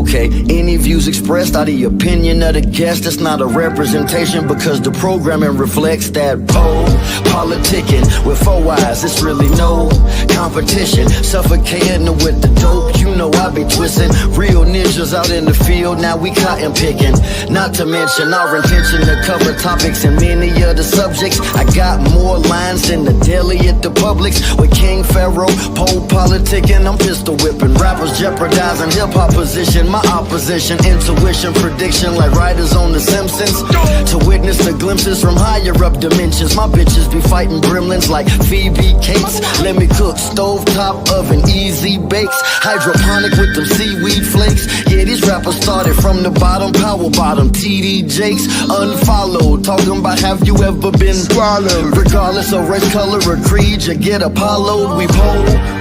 Okay, any views expressed are the opinion of the guest. It's not a representation because the programming reflects that Politickin with 4 eyes. It's really no competition. Suffocating with the dope. You know I be twisting. Real ninjas out in the field. Now we cotton picking. Not to mention our intention to cover topics and many of the subjects. I got more lines than the deli at the Publix. With King Pharaoh, PoPolitickin, I'm pistol whipping. Rappers jeopardizing hip-hop position. My opposition, intuition, prediction like writers on The Simpsons. To witness the glimpses from higher up dimensions. My bitches be fighting gremlins like Phoebe Cates. Let me cook, stovetop oven, easy bakes. Hydroponic with them seaweed flakes. Yeah, these rappers started from the bottom. Power bottom, TD Jakes. Unfollowed, talking about have you ever been swallowed? Regardless of race, color, or creed, you get Apollo. We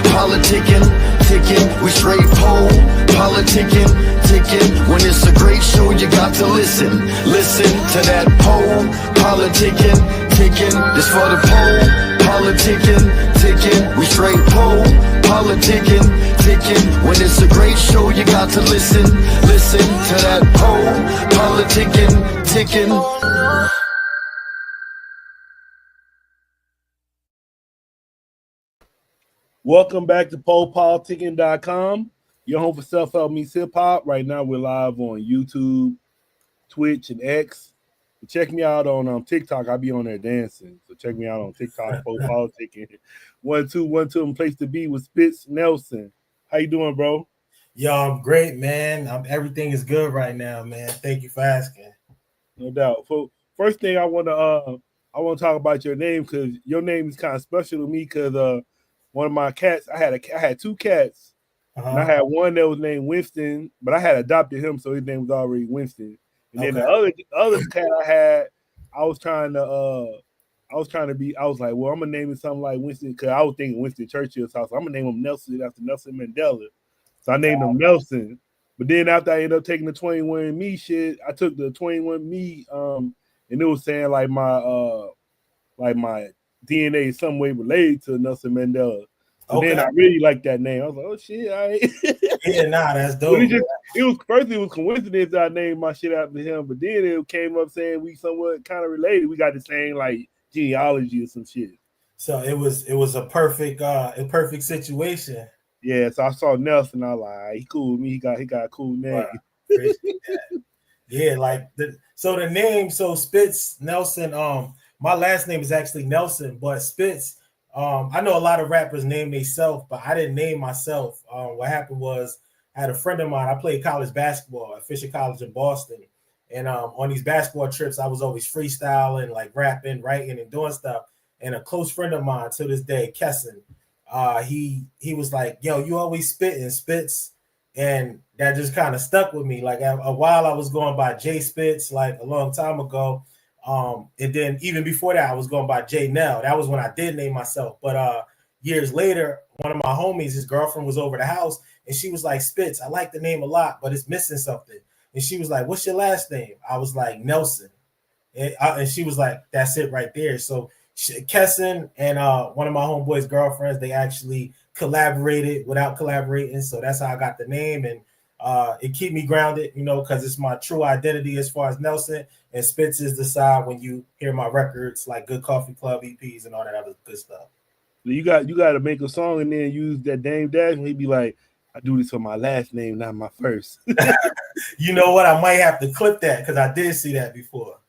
politickin, tickin', we straight politickin, tickin'. When it's a great show, you got to listen. Listen to that politickin, tickin'. This for the politickin, tickin'. We straight politickin, tickin'. When it's a great show, you got to listen. Listen to that politickin, tickin'. Welcome back to PoPolitickin.com, your home for self-help meets hip-hop. Right now, we're live on YouTube, Twitch, and X. Check me out on TikTok. I'll be on there dancing. So check me out on TikTok, PoPolitickin. 1212, and place to be with Spitz Nelson. How you doing, bro? Yo, I'm great, man. Everything is good right now, man. Thank you for asking. No doubt. So first thing I want to talk about your name, because your name is kind of special to me, because one of my cats, I had 2 cats, and I had one that was named Winston, but I had adopted him, so his name was already Winston. And then the other cat I had, I was like, well, I'm gonna name it something like Winston, because I was thinking Winston Churchill's house. I'm gonna name him Nelson after Nelson Mandela. So I named him Nelson. But then after I ended up taking the 21andMe shit, I took the 21andMe, and it was saying like my DNA is some way related to Nelson Mandela. So then I really liked that name. I was like, oh shit, all right. Yeah, nah, that's dope. It was coincidence that I named my shit after him, but then it came up saying we somewhat kind of related. We got the same like genealogy or some shit. So it was a perfect situation. Yeah, so I saw Nelson. I was like, he cool with me. He got a cool name. Wow, appreciate that. Yeah, like the name. So Spitz Nelson. My last name is actually Nelson, but Spitz. I know a lot of rappers name themselves, but I didn't name myself. What happened was I had a friend of mine. I played college basketball at Fisher College in Boston, and on these basketball trips, I was always freestyling, like rapping, writing, and doing stuff. And a close friend of mine to this day, Kesson, he was like, "Yo, you always spits," and that just kind of stuck with me. Like a while, I was going by J Spitz, like a long time ago. And then even before that, I was going by J Nell. That was when I did name myself. But years later, one of my homies, his girlfriend was over the house, and she was like, Spitz, I like the name a lot, but it's missing something. And she was like, what's your last name? I was like, Nelson. And she was like, that's it right there. So Kesson and one of my homeboys' girlfriends, they actually collaborated without collaborating. So that's how I got the name. And it keep me grounded, because it's my true identity as far as Nelson. And Spitz is the side when you hear my records, like Good Coffee Club EPs and all that other good stuff. You got to make a song and then use that Dame Dash, and he'd be like, I do this for my last name, not my first. You know what? I might have to clip that because I did see that before.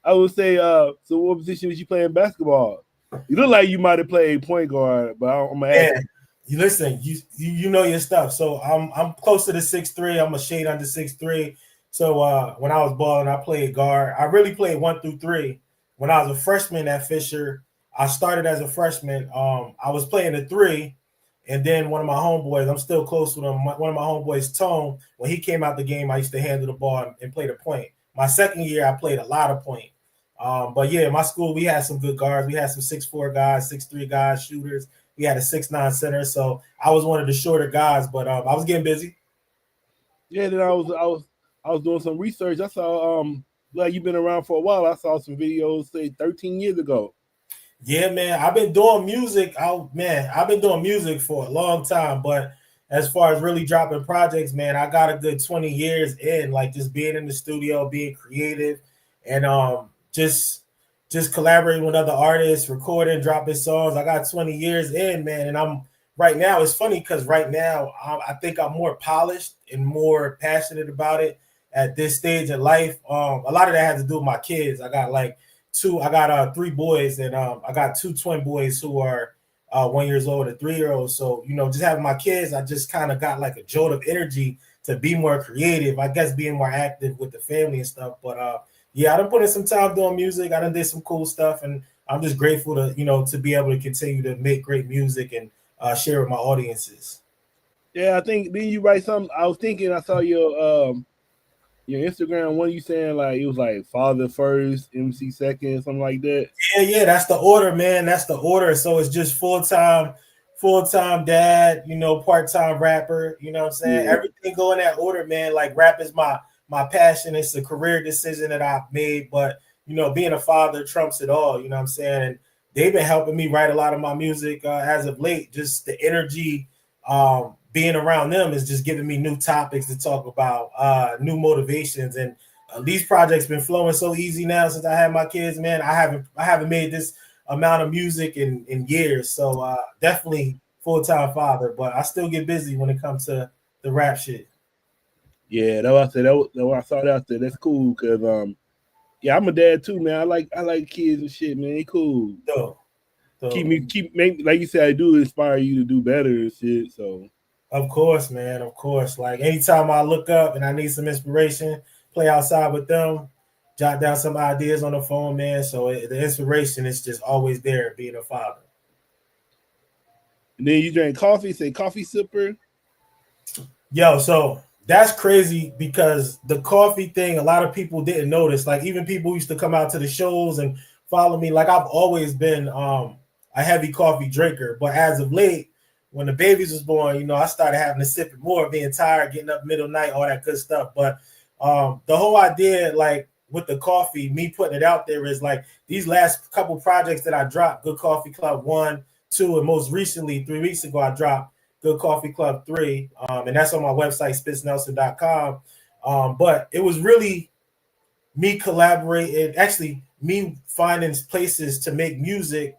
I would say, so what position was you playing basketball? You look like you might have played point guard, but I'm gonna ask you. Listen, you know your stuff. So I'm close to the 6'3". I'm a shade under 6'3". So when I was balling, I played guard. I really played 1 through 3. When I was a freshman at Fisher, I started as a freshman. I was playing the 3, and then one of my homeboys, I'm still close with him. One of my homeboys, Tone, when he came out the game, I used to handle the ball and play the point. My second year, I played a lot of point. But yeah, my school, we had some good guards. We had some 6'4" guys, 6'3" guys, shooters. We had a 6'9" center. So I was one of the shorter guys, but I was getting busy. Yeah, then I was doing some research. I saw like you've been around for a while. I saw some videos say 13 years ago. Yeah, man. I've been doing music. I've been doing music for a long time, but as far as really dropping projects, man, I got a good 20 years in, like just being in the studio, being creative, and just collaborating with other artists, recording, dropping songs. I got 20 years in, man, and I'm right now. It's funny because right now I think I'm more polished and more passionate about it at this stage of life. A lot of that has to do with my kids. I got 3 boys, and I got 2 twin boys who are 1 year old and 3-year-old. So, just having my kids, I just kind of got like a jolt of energy to be more creative, I guess, being more active with the family and stuff. But yeah, I done put in some time doing music. I done did some cool stuff, and I'm just grateful to, to be able to continue to make great music and share with my audiences. Yeah, I think, didn't you write something? I was thinking I saw your Instagram one, you saying like it was like father first, MC second, something like that. Yeah, that's the order, man. That's the order. So it's just full-time dad, part-time rapper, you know what I'm saying? Yeah. Everything go in that order, man. Like rap is my passion. It's a career decision that I've made, but being a father trumps it all, you know what I'm saying? And they've been helping me write a lot of my music as of late. Just the energy being around them is just giving me new topics to talk about, new motivations, and these projects been flowing so easy now since I had my kids, man. I haven't made this amount of music in years, so definitely full-time father, but I still get busy when it comes to the rap shit. Yeah, that's what I said. That's what I saw that out there. That's cool because yeah, I'm a dad too, man. I like kids and shit, man. They cool. So Make like you said, I do inspire you to do better and shit. So of course, man, of course. Like anytime I look up and I need some inspiration, play outside with them, jot down some ideas on the phone, man. So the inspiration is just always there being a father. And then you drink coffee, say coffee sipper. Yo, so that's crazy because the coffee thing, a lot of people didn't notice. Like even people who used to come out to the shows and follow me, like I've always been a heavy coffee drinker. But as of late, when the babies was born, I started having to sip it more, being tired, getting up middle of the night, all that good stuff. But the whole idea, like with the coffee, me putting it out there is like these last couple projects that I dropped, Good Coffee Club 1, 2, and most recently 3 weeks ago, I dropped Good Coffee Club 3. And that's on my website, spitsnelson.com. But it was really me collaborating, actually me finding places to make music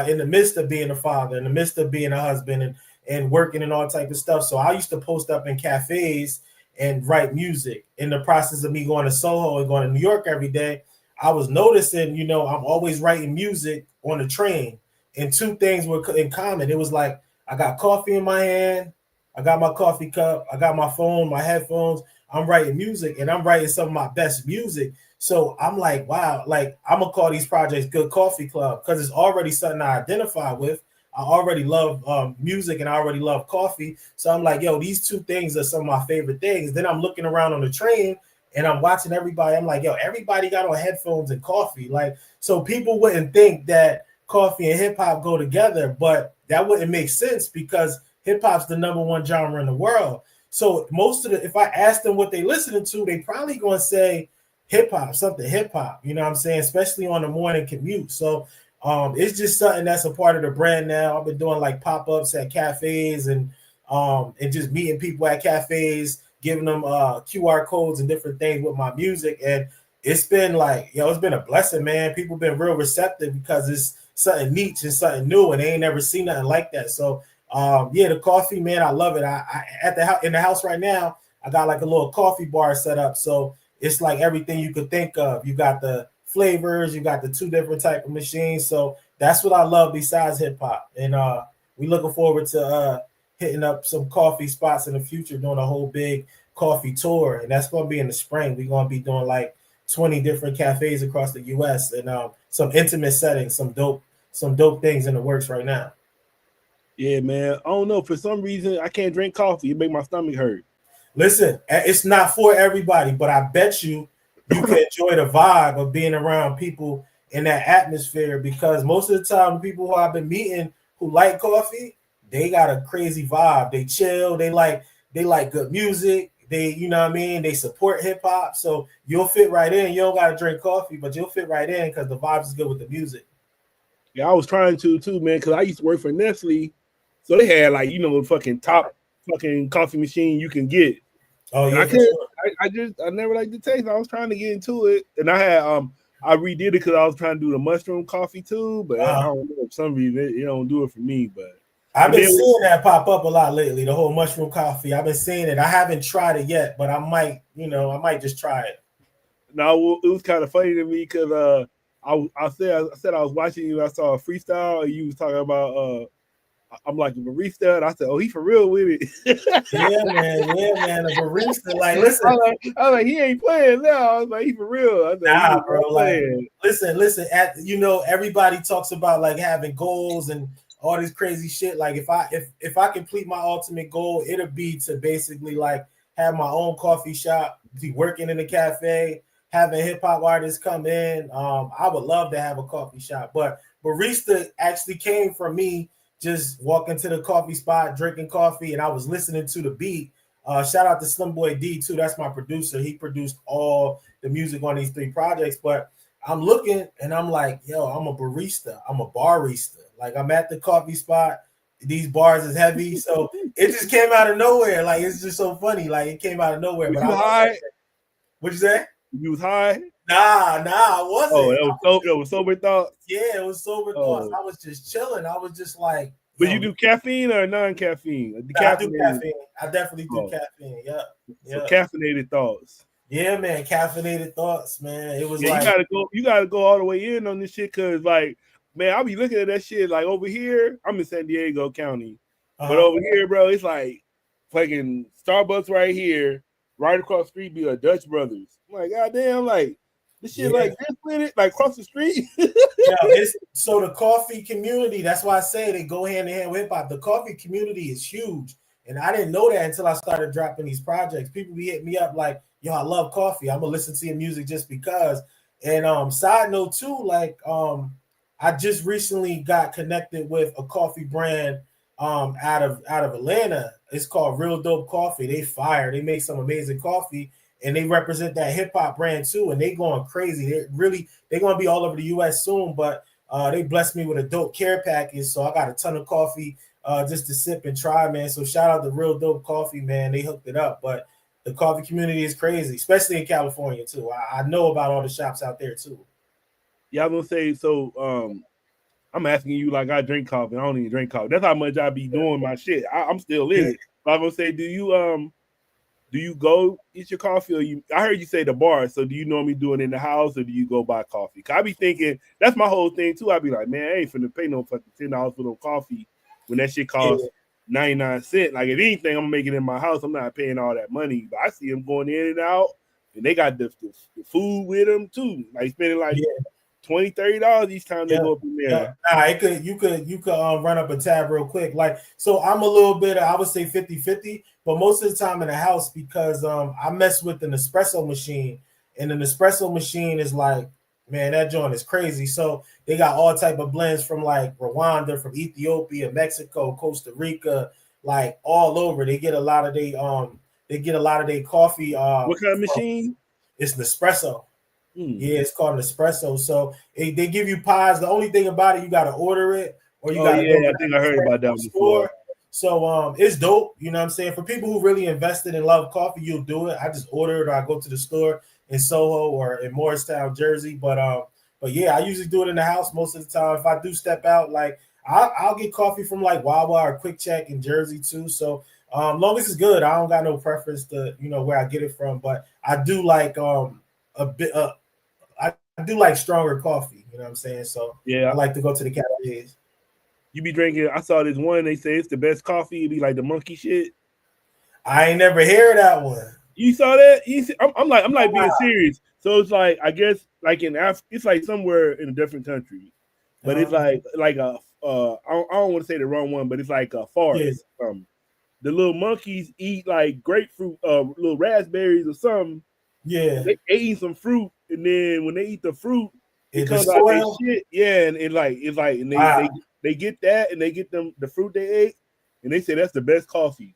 in the midst of being a father, in the midst of being a husband and working and all type of stuff. So I used to post up in cafes and write music. In the process of me going to Soho and going to New York every day, I was noticing, I'm always writing music on the train. And 2 things were in common. It was like, I got coffee in my hand, I got my coffee cup, I got my phone, my headphones, I'm writing music, and I'm writing some of my best music. So I'm like, wow, like I'm gonna call these projects Good Coffee Club because it's already something I identify with. I already love music and I already love coffee. So I'm like, yo, these 2 things are some of my favorite things. Then I'm looking around on the train and I'm watching everybody. I'm like, yo, everybody got on headphones and coffee. Like, so people wouldn't think that coffee and hip hop go together, but that wouldn't make sense because hip hop's the #1 genre in the world. So most of if I ask them what they listening to, they probably gonna say hip hop, something hip hop, you know what I'm saying? Especially on the morning commute. So it's just something that's a part of the brand now. I've been doing like pop-ups at cafes and just meeting people at cafes, giving them QR codes and different things with my music. And it's been like, it's been a blessing, man. People been real receptive because it's something niche and something new, and they ain't never seen nothing like that. So yeah, the coffee, man, I love it. I in the house right now, I got like a little coffee bar set up. So it's like everything you could think of. You got the flavors, you got the 2 different type of machines. So that's what I love besides hip hop. And we looking forward to hitting up some coffee spots in the future, doing a whole big coffee tour. And that's going to be in the spring. We're going to be doing like 20 different cafes across the US and some intimate settings, some dope things in the works right now. Yeah, man. I don't know. For some reason, I can't drink coffee. It make my stomach hurt. Listen, it's not for everybody, but I bet you can enjoy the vibe of being around people in that atmosphere, because most of the time, the people who I've been meeting who like coffee, they got a crazy vibe. They chill. They like good music. They, you know what I mean? They support hip hop. So you'll fit right in. You don't got to drink coffee, but you'll fit right in because the vibes is good with the music. Yeah, I was trying to too, man, because I used to work for Nestle. So they had like, fucking top fucking coffee machine you can get. Oh And yeah, I couldn't. I never liked the taste. I was trying to get into it, and I had I redid it because I was trying to do the mushroom coffee too, but I don't know, for some reason it don't do it for me. But I've been seeing that pop up a lot lately. The whole mushroom coffee. I've been seeing it. I haven't tried it yet, but I might just try it. No, it was kind of funny to me because I said I was watching you. I saw a freestyle, and you was talking about I'm like a barista, and I said, "Oh, he for real with it." Yeah, man, a barista. Like, listen, I was like, he ain't playing now. I was like, he for real. I was like, nah, bro. Like, listen. Everybody talks about like having goals and all this crazy shit. Like, if I complete my ultimate goal, it'll be to basically like have my own coffee shop, be working in a cafe, having hip hop artists come in. I would love to have a coffee shop, but barista actually came from me just walking to the coffee spot, drinking coffee, and I was listening to the beat. Shout out to Slim Boy D too. That's my producer. He produced all the music on these 3 projects. But I'm looking and I'm like, yo, I'm a barista. I'm a barista. Like, I'm at the coffee spot. These bars is heavy, so it just came out of nowhere. Like, it's just so funny. Like, it came out of nowhere. Was you high? What'd you say? You was high? Nah, I wasn't. Oh, it was sober thoughts. Yeah, it was sober thoughts. I was just chilling. I was just like. But you do caffeine or non-caffeine? I do caffeine. I definitely do caffeine. Yeah. So caffeinated thoughts. Yeah, man. Caffeinated thoughts, man. It was like you gotta go all the way in on this shit, cause like, man, I'll be looking at that shit like over here. I'm in San Diego County, but over here, bro, it's like fucking Starbucks right here, right across the street be a Dutch Brothers. I'm like, goddamn, like this shit like this with it, like across the street. So the coffee community, that's why I say they go hand in hand with hip hop. The coffee community is huge. And I didn't know that until I started dropping these projects. People be hitting me up like, yo, I love coffee. I'm gonna listen to your music just because. And side note too, like I just recently got connected with a coffee brand out of Atlanta. It's called Real Dope Coffee. They fire. They make some amazing coffee. And they represent that hip hop brand too, and they going crazy. They're gonna be all over the U.S. soon. But they blessed me with a dope care package, so I got a ton of coffee just to sip and try, man. So shout out to Real Dope Coffee, man. They hooked it up. But the coffee community is crazy, especially in California too. I know about all the shops out there too. Yeah, I'm gonna say so. I'm asking you like I drink coffee. I don't even drink coffee. That's how much I be doing my shit. I'm still in it. But I'm gonna say, do you go eat your coffee, or I heard you say the bar. So do you normally do it in the house, or do you go buy coffee? Cause I be thinking that's my whole thing too. I be like, man, I ain't finna pay no fucking $10 for no coffee when that shit costs 99 cents. Like, if anything, I'm making it in my house. I'm not paying all that money. But I see them going in and out, and they got the food with them too. Like spending like $20-$30 each time they go up in there. Nah, you could run up a tab real quick. Like, so I'm a little bit, I would say 50-50, but most of the time in the house, because I mess with an espresso machine, and an espresso machine is like, man, that joint is crazy. So they got all type of blends from like Rwanda, from Ethiopia, Mexico, Costa Rica, like all over. They get a lot of their coffee. What kind of machine? It's an espresso. Yeah, it's called an espresso. So they give you pies. The only thing about it, you got to order it, or you got to go. I think I heard about that before. So it's dope. You know what I'm saying? For people who really invested and love coffee, you'll do it. I just order it, or I go to the store in Soho or in Morristown, Jersey. But yeah, I usually do it in the house most of the time. If I do step out, like I'll get coffee from like Wawa or Quick Check in Jersey too. So long as it's good, I don't got no preference to where I get it from. But I do like I do like stronger coffee, you know what I'm saying? So yeah, I like to go to the cafes. You be drinking, I saw this one, they say it's the best coffee, it'd be like the monkey shit. I ain't never heard that one. You saw that? I'm like being serious. So it's like, I guess like in Africa, it's like somewhere in a different country. But it's like a I don't want to say the wrong one, but it's like a forest. Yeah. The little monkeys eat like grapefruit, little raspberries or something. Yeah. They eat some fruit. And then when they eat the fruit, it comes out their shit. Yeah, and they get that, and they get the fruit they ate, and they say that's the best coffee.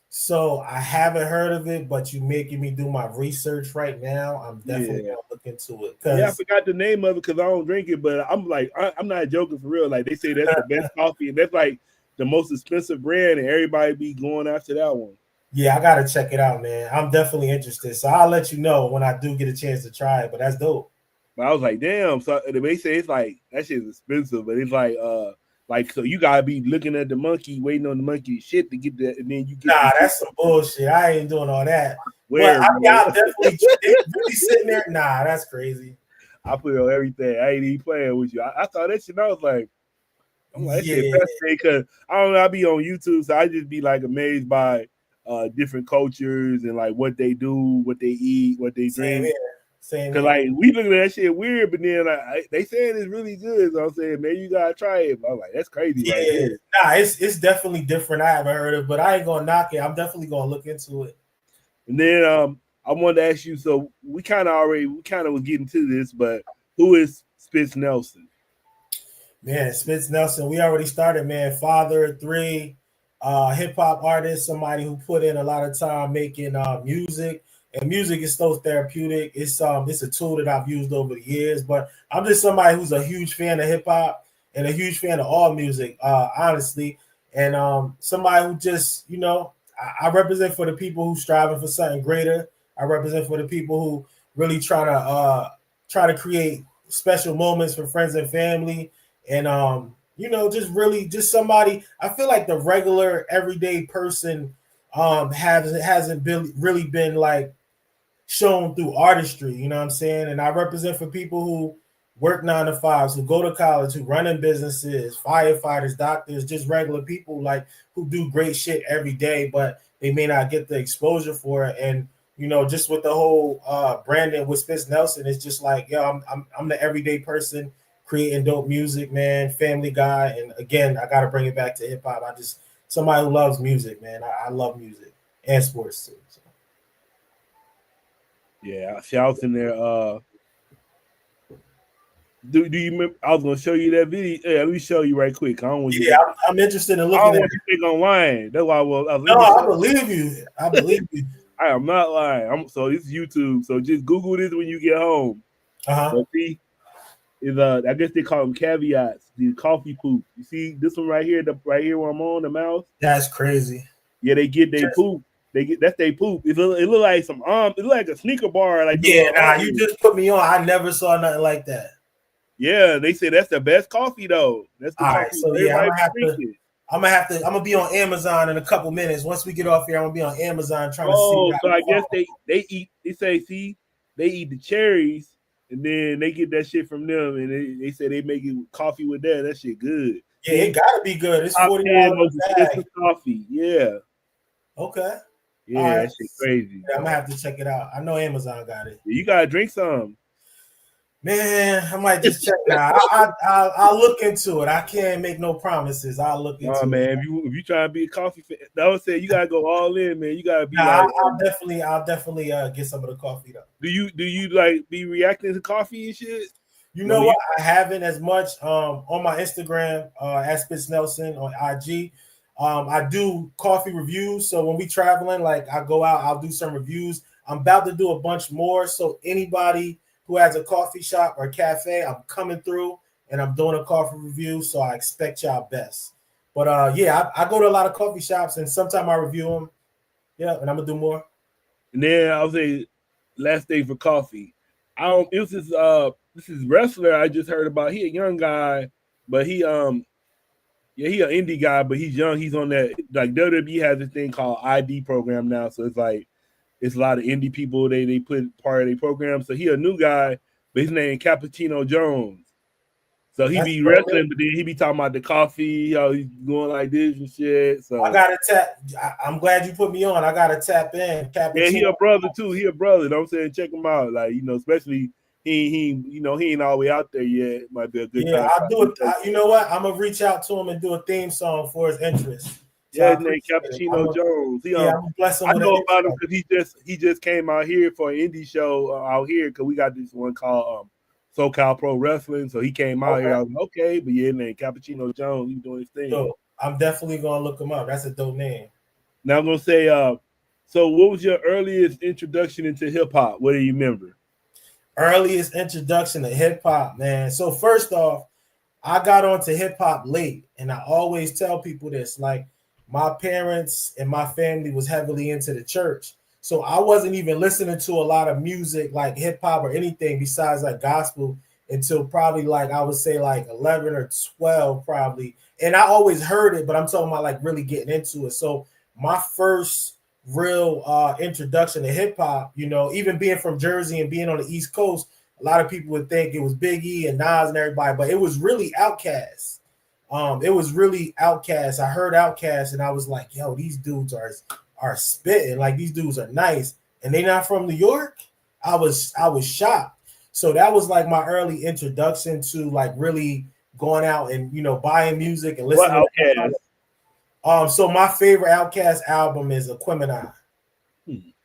So I haven't heard of it, but you're making me do my research right now. I'm definitely gonna look into it. Yeah, I forgot the name of it because I don't drink it, but I'm like, I'm not joking for real. Like they say that's the best coffee, and that's like the most expensive brand, and everybody be going after that one. Yeah, I gotta check it out, man. I'm definitely interested. So I'll let you know when I do get a chance to try it. But that's dope. But I was like, damn. So they say it's like that shit's expensive, but it's like so you gotta be looking at the monkey, waiting on the monkey shit to get that, and then you get. Nah, that's some bullshit. I ain't doing all that. Where? But I'll definitely really sitting there. Nah, that's crazy. I put on everything. I ain't even playing with you. I thought that shit. And I was like, I'm like, that shit fascinating because I don't know. I be on YouTube, so I just be like amazed by different cultures and like what they do, what they eat, what they drink. Same. Because like we looking at that shit weird, but then they saying it's really good. So I'm saying maybe you gotta try it. But I'm like, that's crazy. Yeah, right? Nah, it's definitely different. I haven't heard of, but I ain't gonna knock it. I'm definitely gonna look into it. And then I wanted to ask you. So we kind of was getting to this, but who is Spitz Nelson? Man, Spitz Nelson. We already started. Man, father, 3, hip hop artist, somebody who put in a lot of time making music. And music is so therapeutic. It's a tool that I've used over the years. But I'm just somebody who's a huge fan of hip hop and a huge fan of all music, honestly. And somebody who just, I represent for the people who striving for something greater. I represent for the people who really try to create special moments for friends and family. And just somebody. I feel like the regular everyday person hasn't really been like shown through artistry, you know what I'm saying? And I represent for people who work 9 to 5s, who go to college, who run in businesses, firefighters, doctors, just regular people like who do great shit every day, but they may not get the exposure for it. And just with the whole branding with Spitz Nelson, it's just like, yo, I'm the everyday person creating dope music, man, family guy. And again, I gotta bring it back to hip hop. I just somebody who loves music, man. I love music and sports too. So. Yeah, shouts in there. Do you remember? I was gonna show you that video. Yeah, let me show you right quick. I don't want you. I'm interested in looking. I don't want you to think I'm lying. That's why I was. I believe you. I believe you. I am not lying. So this is YouTube. So just Google this when you get home. So see, is I guess they call them caveats. The coffee poop. You see this one right here, right here where I'm on the mouse. That's crazy. Yeah, they get their poop. That's they poop. It look like some it look like a sneaker bar. Like you just put me on. I never saw nothing like that. Yeah, they say that's the best coffee though. That's the all coffee. Right. So I'm gonna be on Amazon in a couple minutes. Once we get off here, I'm gonna be on Amazon trying to see. So I guess they eat. They eat the cherries and then they get that shit from them, and they say they make it coffee with that. That shit good. Yeah, it gotta be good. It's $40 coffee. Yeah. Okay. Yeah, that shit crazy. Yeah, I'm gonna have to check it out. I know Amazon got it. You gotta drink some. Man, I might just check it out. I'll look into it. I can't make no promises. I'll look into it. Man, if you try to be a coffee fan, I would say you gotta go all in, man. You gotta be. I'll definitely get some of the coffee though. Do you like be reacting to coffee and shit? You know what? I haven't as much on my Instagram at Spitz Nelson on IG. I do coffee reviews. So when we traveling, like I go out, I'll do some reviews. I'm about to do a bunch more. So anybody who has a coffee shop or cafe, I'm coming through and I'm doing a coffee review. So I expect y'all best. But I go to a lot of coffee shops and sometimes I review them. Yeah, and I'm gonna do more. And then I'll say last thing for coffee. It was this is wrestler I just heard about. He a young guy, but he he an indie guy, but he's young. He's on that, like WWE has this thing called ID program now. So it's like it's a lot of indie people they put part of their program. So he a new guy, but his name Cappuccino Jones. So he be wrestling, but then he be talking about the coffee, how he's going like this and shit. So I gotta tap. I'm glad you put me on. I gotta tap in. Cappuccino. Yeah, he a brother too. He a brother. You know what I'm saying? Check him out. Like, especially he ain't all the way out there yet. It might be a good time. I'll do it. You know what? I'm gonna reach out to him and do a theme song for his interest. So his name Cappuccino Jones. I know about him because he just came out here for an indie show out here because we got this one called SoCal Pro Wrestling. So he came out here. I was like, okay, but his name Cappuccino Jones. He's doing his thing. So I'm definitely gonna look him up. That's a dope name. Now I'm gonna say, so what was your earliest introduction into hip hop? What do you remember? Earliest introduction to hip hop, man. So first off, I got onto hip hop late, and I always tell people this, like my parents and my family was heavily into the church. So I wasn't even listening to a lot of music like hip hop or anything besides like gospel until probably like I would say like 11 or 12 probably. And I always heard it, but I'm talking about like really getting into it. So my first real introduction to hip hop, you know, even being from Jersey and being on the East Coast, a lot of people would think it was Biggie and Nas and everybody, but it was really Outkast. It was really Outkast. I heard Outkast and I was like, yo, these dudes are spitting, like these dudes are nice, and they not from New York. I was shocked. So that was like my early introduction to like really going out and, you know, buying music and listening to Outkast. So my favorite Outkast album is Aquemini.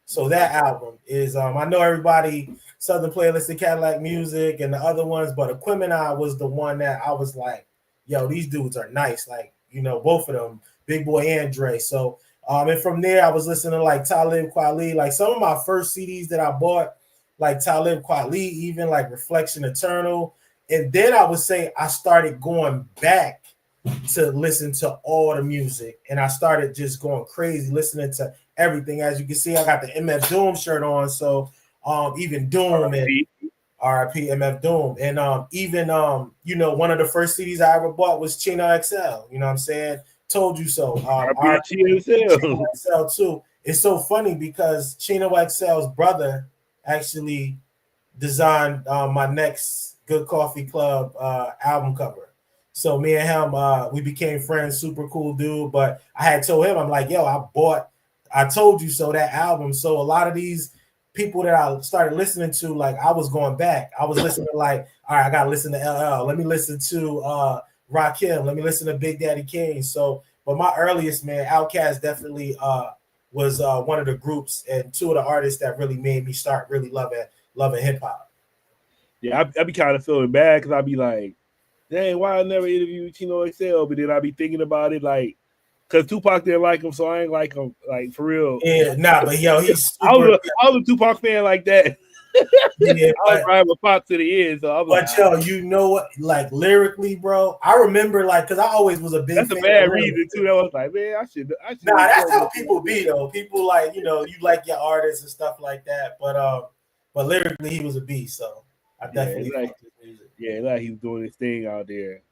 So that album is I know everybody Southern Playlist and Cadillac Music and the other ones, but Aquemini was the one that I was like, yo, these dudes are nice. Like, you know, both of them, Big Boy and Dre. So and from there I was listening to like Talib Kweli, like some of my first CDs that I bought, like Talib Kweli, even like Reflection Eternal. And then I would say I started going back to listen to all the music, and I started just going crazy listening to everything. As you can see, I got the MF Doom shirt on, so even Doom and RIP MF Doom, and even you know, one of the first CDs I ever bought was Chino XL. You know what I'm saying? Told You So. Chino XL too. It's so funny because Chino XL's brother actually designed my next Good Coffee Club album cover. So me and him, we became friends, super cool dude. But I had told him, I'm like, yo, I Told You So, that album. So a lot of these people that I started listening to, like I was going back. I was listening to like, all right, I gotta listen to LL. Let me listen to Rakim. Let me listen to Big Daddy Kane. So, but my earliest, man, Outkast definitely was one of the groups and two of the artists that really made me start really loving hip hop. Yeah, I be kind of feeling bad because I'd be like, dang, why I never interviewed Chino XL? But then I be thinking about it like, because Tupac didn't like him, so I ain't like him, like for real. Yeah, nah, but yo, he's super, I was a Tupac fan like that. Yeah, I was riding with Pac to the end. So I was but yo, you know what? Like lyrically, bro, I remember like because I always was a big. That's fan a bad reason too. That was like, man, I should. Nah, that's how people be though. People like, you know, you like your artists and stuff like that. But lyrically, he was a beast. So I definitely like his music. Yeah, like he was doing his thing out there.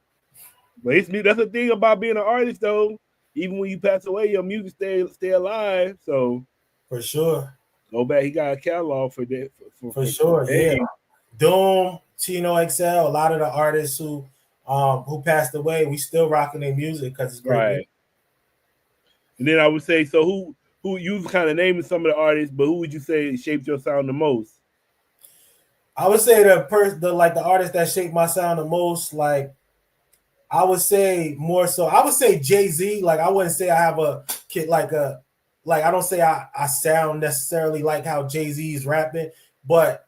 But that's the thing about being an artist, though. Even when you pass away, your music stay alive. So for sure, go back. He got a catalog for that. For sure, yeah. Doom, Chino XL, a lot of the artists who passed away, we still rocking their music because it's great. Right. Music. And then I would say, so who you kind of naming some of the artists, but who would you say shaped your sound the most? I would say the artist that shaped my sound the most, like I would say more so. I would say Jay-Z. Like I wouldn't say I have a kid like I don't say I sound necessarily like how Jay-Z is rapping, but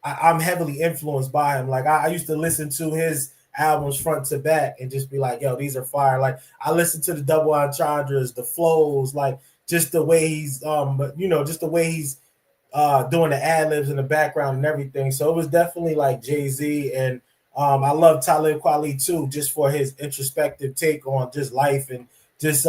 I'm heavily influenced by him. Like I used to listen to his albums front to back and just be like, yo, these are fire. Like I listened to the double entendres, the flows, like just the way he's just the way he's doing the ad-libs in the background and everything. So it was definitely like Jay-Z, and I love Talib Kweli too, just for his introspective take on just life and just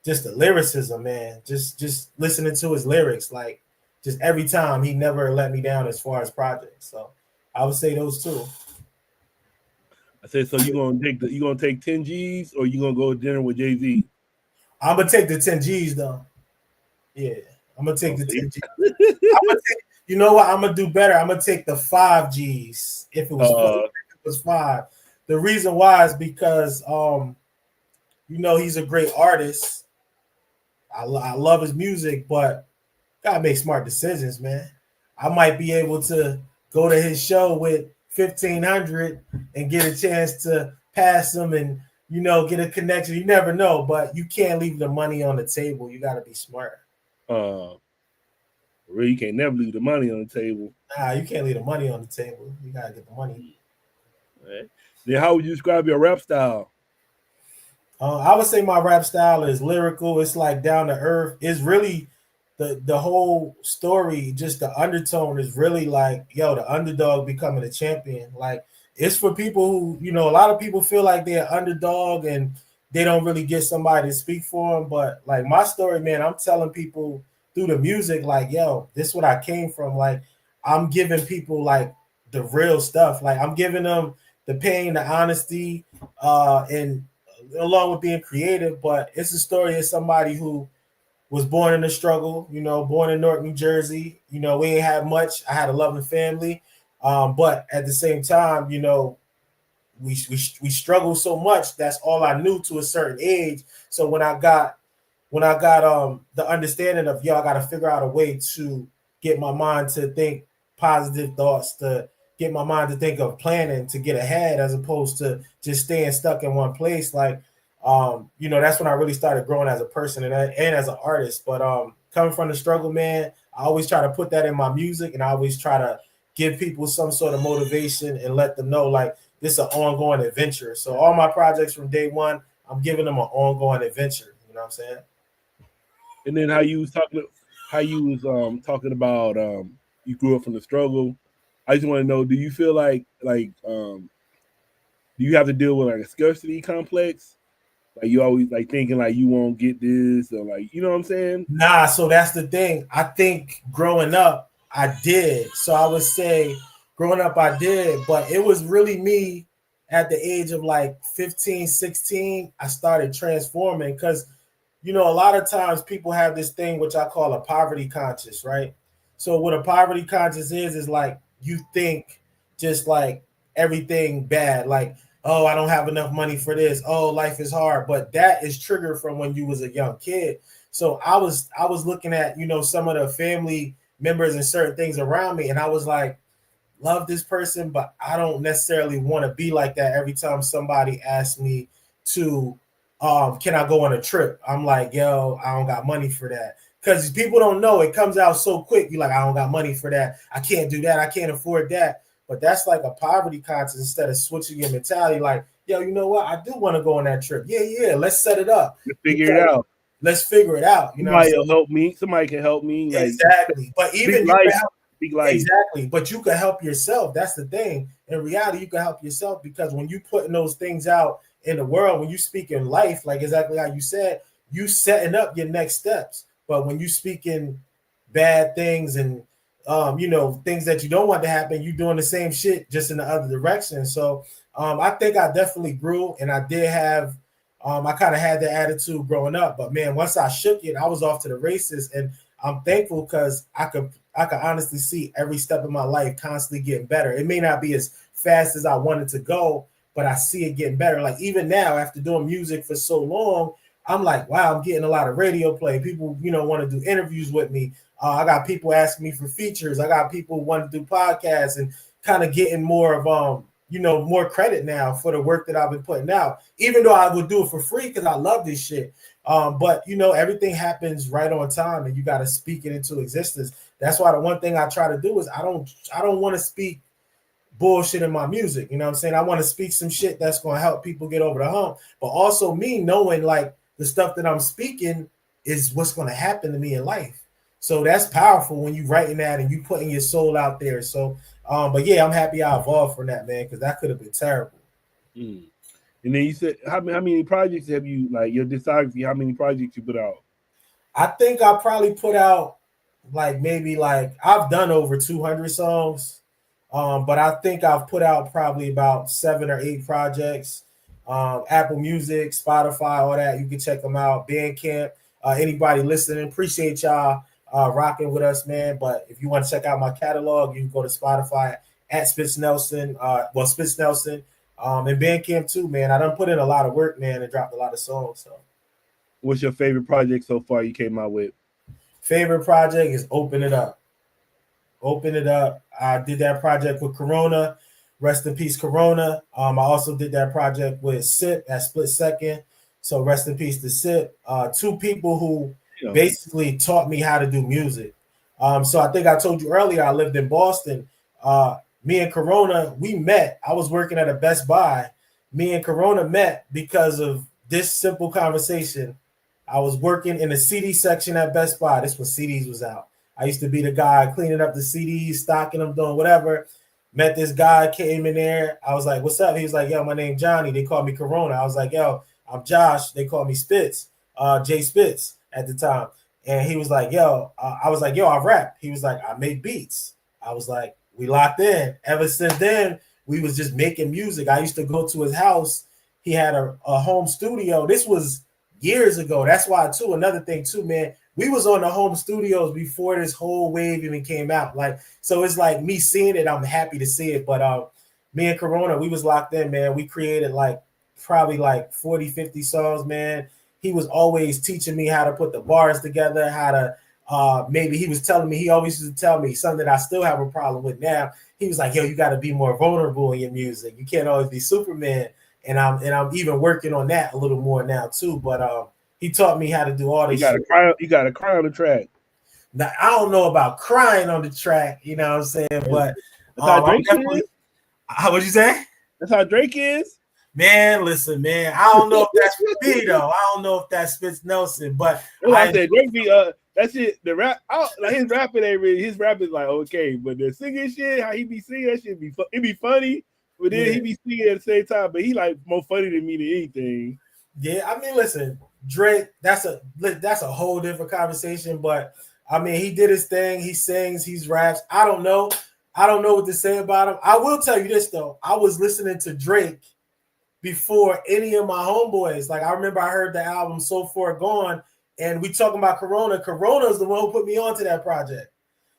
just the lyricism, man. Just listening to his lyrics, like just every time he never let me down as far as projects. So I would say those two. I said, so you gonna take 10 G's or you gonna go to dinner with Jay-Z? I'm gonna take the 10 G's though. Yeah, I'm gonna take the 10 G's. You know what? I'm gonna do better. I'm gonna take the 5 G's if it was 5. The reason why is because he's a great artist. I love his music, but gotta make smart decisions, man. I might be able to go to his show with 1,500 and get a chance to pass him and get a connection. You never know, but you can't leave the money on the table. You gotta be smart. Really, you can't never leave the money on the table. Nah, you can't leave the money on the table. You gotta get the money. Right. Then how would you describe your rap style? I would say my rap style is lyrical. It's like down to earth. It's really the whole story, just the undertone is really like, yo, the underdog becoming a champion. Like it's for people who, you know, a lot of people feel like they're underdog and they don't really get somebody to speak for them. But like my story, man, I'm telling people through the music, like, yo, this is what I came from. Like, I'm giving people like the real stuff. Like, I'm giving them the pain, the honesty, and along with being creative. But it's a story of somebody who was born in the struggle, you know, born in Newark, New Jersey. You know, we ain't had much. I had a loving family. But at the same time, you know, we struggled so much. That's all I knew to a certain age. So when I got the understanding of, yo, I got to figure out a way to get my mind to think positive thoughts, to get my mind to think of planning, to get ahead, as opposed to just staying stuck in one place. Like, you know, that's when I really started growing as a person and as an artist. But coming from the struggle, man, I always try to put that in my music, and I always try to give people some sort of motivation and let them know, like, this is an ongoing adventure. So all my projects from day one, I'm giving them an ongoing adventure. You know what I'm saying? And then how you was talking about you grew up from the struggle. I just want to know, do you feel like do you have to deal with like a scarcity complex? Like you always like thinking like you won't get this, or like, you know what I'm saying? Nah, so that's the thing. I think growing up, I did. So I would say growing up, I did, but it was really me at the age of like 15, 16. I started transforming because, you know, a lot of times people have this thing which I call a poverty conscious, right? So what a poverty conscious is like you think just like everything bad, like, oh, I don't have enough money for this. Oh, life is hard. But that is triggered from when you was a young kid. So I was looking at, you know, some of the family members and certain things around me, and I was like, love this person, but I don't necessarily want to be like that every time somebody asks me to can I go on a trip? I'm like, yo, I don't got money for that. Because people don't know, it comes out so quick. You're like, I don't got money for that. I can't do that. I can't afford that. But that's like a poverty conscious instead of switching your mentality. Like, yo, you know what? I do want to go on that trip. Yeah. Let's set it up. Let's figure it out. Let's figure it out. You Somebody will help me. Somebody can help me. Like, exactly. But even you can help. Life. Exactly. But you can help yourself. That's the thing. In reality, you can help yourself because when you putting those things out in the world, when you speak in life, like exactly how you said, you setting up your next steps. But when you speak in bad things and you know, things that you don't want to happen, you doing the same shit just in the other direction. So I think I definitely grew, and I did have I kind of had the attitude growing up, but man, once I shook it, I was off to the races, and I'm thankful because I could honestly see every step of my life constantly getting better. It may not be as fast as I wanted to go, but I see it getting better. Like even now, after doing music for so long, I'm like, wow, I'm getting a lot of radio play. People, you know, want to do interviews with me. I got people asking me for features. I got people wanting to do podcasts and kind of getting more of you know, more credit now for the work that I've been putting out, even though I would do it for free because I love this shit. But you know, everything happens right on time, and you got to speak it into existence. That's why the one thing I try to do is I don't want to speak bullshit in my music. You know what I'm saying? I want to speak some shit that's going to help people get over the hump, but also me knowing like the stuff that I'm speaking is what's going to happen to me in life. So that's powerful when you writing that and you putting your soul out there. So, but yeah, I'm happy I evolved from that, man, because that could have been terrible. And then you said, how many projects have you, like your discography, how many projects you put out? I think I probably put out like maybe like I've done over 200 songs, but I think I've put out probably about 7 or 8 projects. Apple Music, Spotify, all that. You can check them out. Bandcamp. Anybody listening, appreciate y'all rocking with us, man. But if you want to check out my catalog, you can go to Spotify at Spitz Nelson. Spitz Nelson. And Bandcamp too, man. I done put in a lot of work, man, and dropped a lot of songs. So, what's your favorite project so far you came out with? Favorite project is Open It Up. Open It Up. I did that project with Corona. Rest in peace, Corona. I also did that project with Sip at Split Second. So rest in peace to Sip. 2 people who basically taught me how to do music. So I think I told you earlier, I lived in Boston. Me and Corona, we met. I was working at a Best Buy. Me and Corona met because of this simple conversation. I was working in the CD section at Best Buy. This was CDs was out. I used to be the guy cleaning up the CDs, stocking them, doing whatever. Met this guy, came in there. I was like, what's up? He was like, yo, my name Johnny. They call me Corona. I was like, yo, I'm Josh. They call me Spitz, Jay Spitz at the time. And he was like, yo, I was like, yo, I rap. He was like, I make beats. I was like, we locked in. Ever since then, we was just making music. I used to go to his house. He had a home studio. This was years ago. That's why, too, another thing, too, man, we was on the home studios before this whole wave even came out. Like, so it's like me seeing it, I'm happy to see it. But me and Corona, we was locked in, man. We created like probably like 40, 50 songs, man. He was always teaching me how to put the bars together, how to maybe he was telling me, he always used to tell me something that I still have a problem with now. He was like, yo, you got to be more vulnerable in your music. You can't always be Superman. And I'm even working on that a little more now too. But he taught me how to do all this. You gotta cry on the track. Now, I don't know about crying on the track, you know what I'm saying? But that's how Drake is. What'd you say? That's how Drake is. Man, listen, man. I don't know if that's for me though. I don't know if that's Spitz Nelson, but I said Drake be that's it. The rap, like his rapping ain't really. His rap is like okay, but the singing shit, how he be singing that shit it be funny, but then he be singing at the same time. But he like more funny than me than anything. Yeah, I mean, listen, Drake. That's a whole different conversation. But I mean, he did his thing. He sings. He's raps. I don't know what to say about him. I will tell you this though. I was listening to Drake before any of my homeboys. Like I remember I heard the album So Far Gone, and we talking about Corona. Corona is the one who put me onto that project.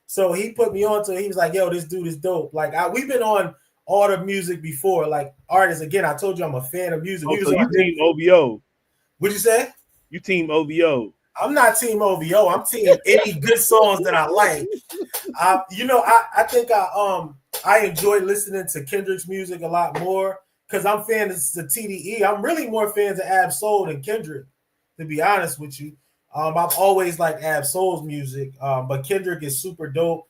So he put me onto it. He was like, yo, this dude is dope. Like we've been on all the music before, like artists. Again, I told you I'm a fan of music. So you team OVO. What'd you say? You team OVO. I'm not team OVO. I'm team any good songs that I like. I think I enjoy listening to Kendrick's music a lot more because I'm fans of TDE. I'm really more fans of Ab Soul than Kendrick, to be honest with you. I've always liked Ab Soul's music, but Kendrick is super dope.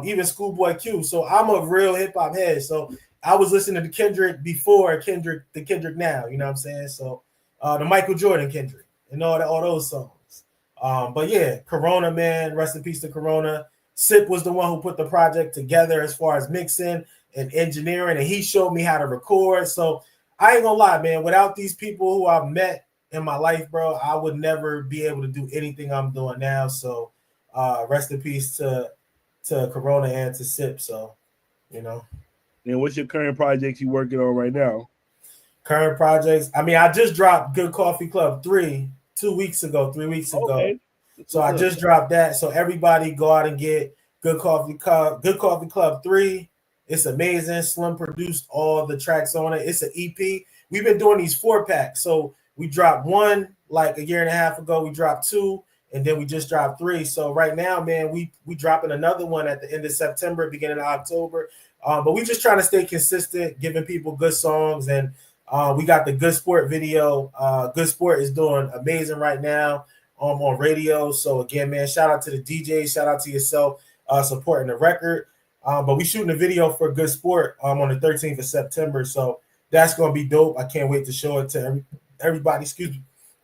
Even Schoolboy Q. So I'm a real hip hop head. So I was listening to Kendrick before the Kendrick now. You know what I'm saying? So the Michael Jordan Kendrick and all those songs. But yeah, Corona, man, rest in peace to Corona. Sip was the one who put the project together as far as mixing and engineering, and he showed me how to record. So I ain't gonna lie, man, without these people who I've met in my life, bro, I would never be able to do anything I'm doing now. So rest in peace to Corona and to Sip. So, you know. And what's your current projects you working on right now? Current projects. I mean, I just dropped Good Coffee Club 3 3 weeks ago. So I just dropped that. So everybody go out and get Good Coffee Club 3. It's amazing. Slim produced all the tracks on it. It's an EP. We've been doing these 4-packs. So we dropped one like a year and a half ago. We dropped 2, and then we just dropped 3. So right now, man, we dropping another one at the end of September, beginning of October. But we just trying to stay consistent, giving people good songs. And we got the Good Sport video. Good Sport is doing amazing right now on radio. So again, man, shout out to the DJ, shout out to yourself supporting the record. But we shooting a video for Good Sport on the 13th of September. So that's going to be dope. I can't wait to show it to everybody. Excuse me.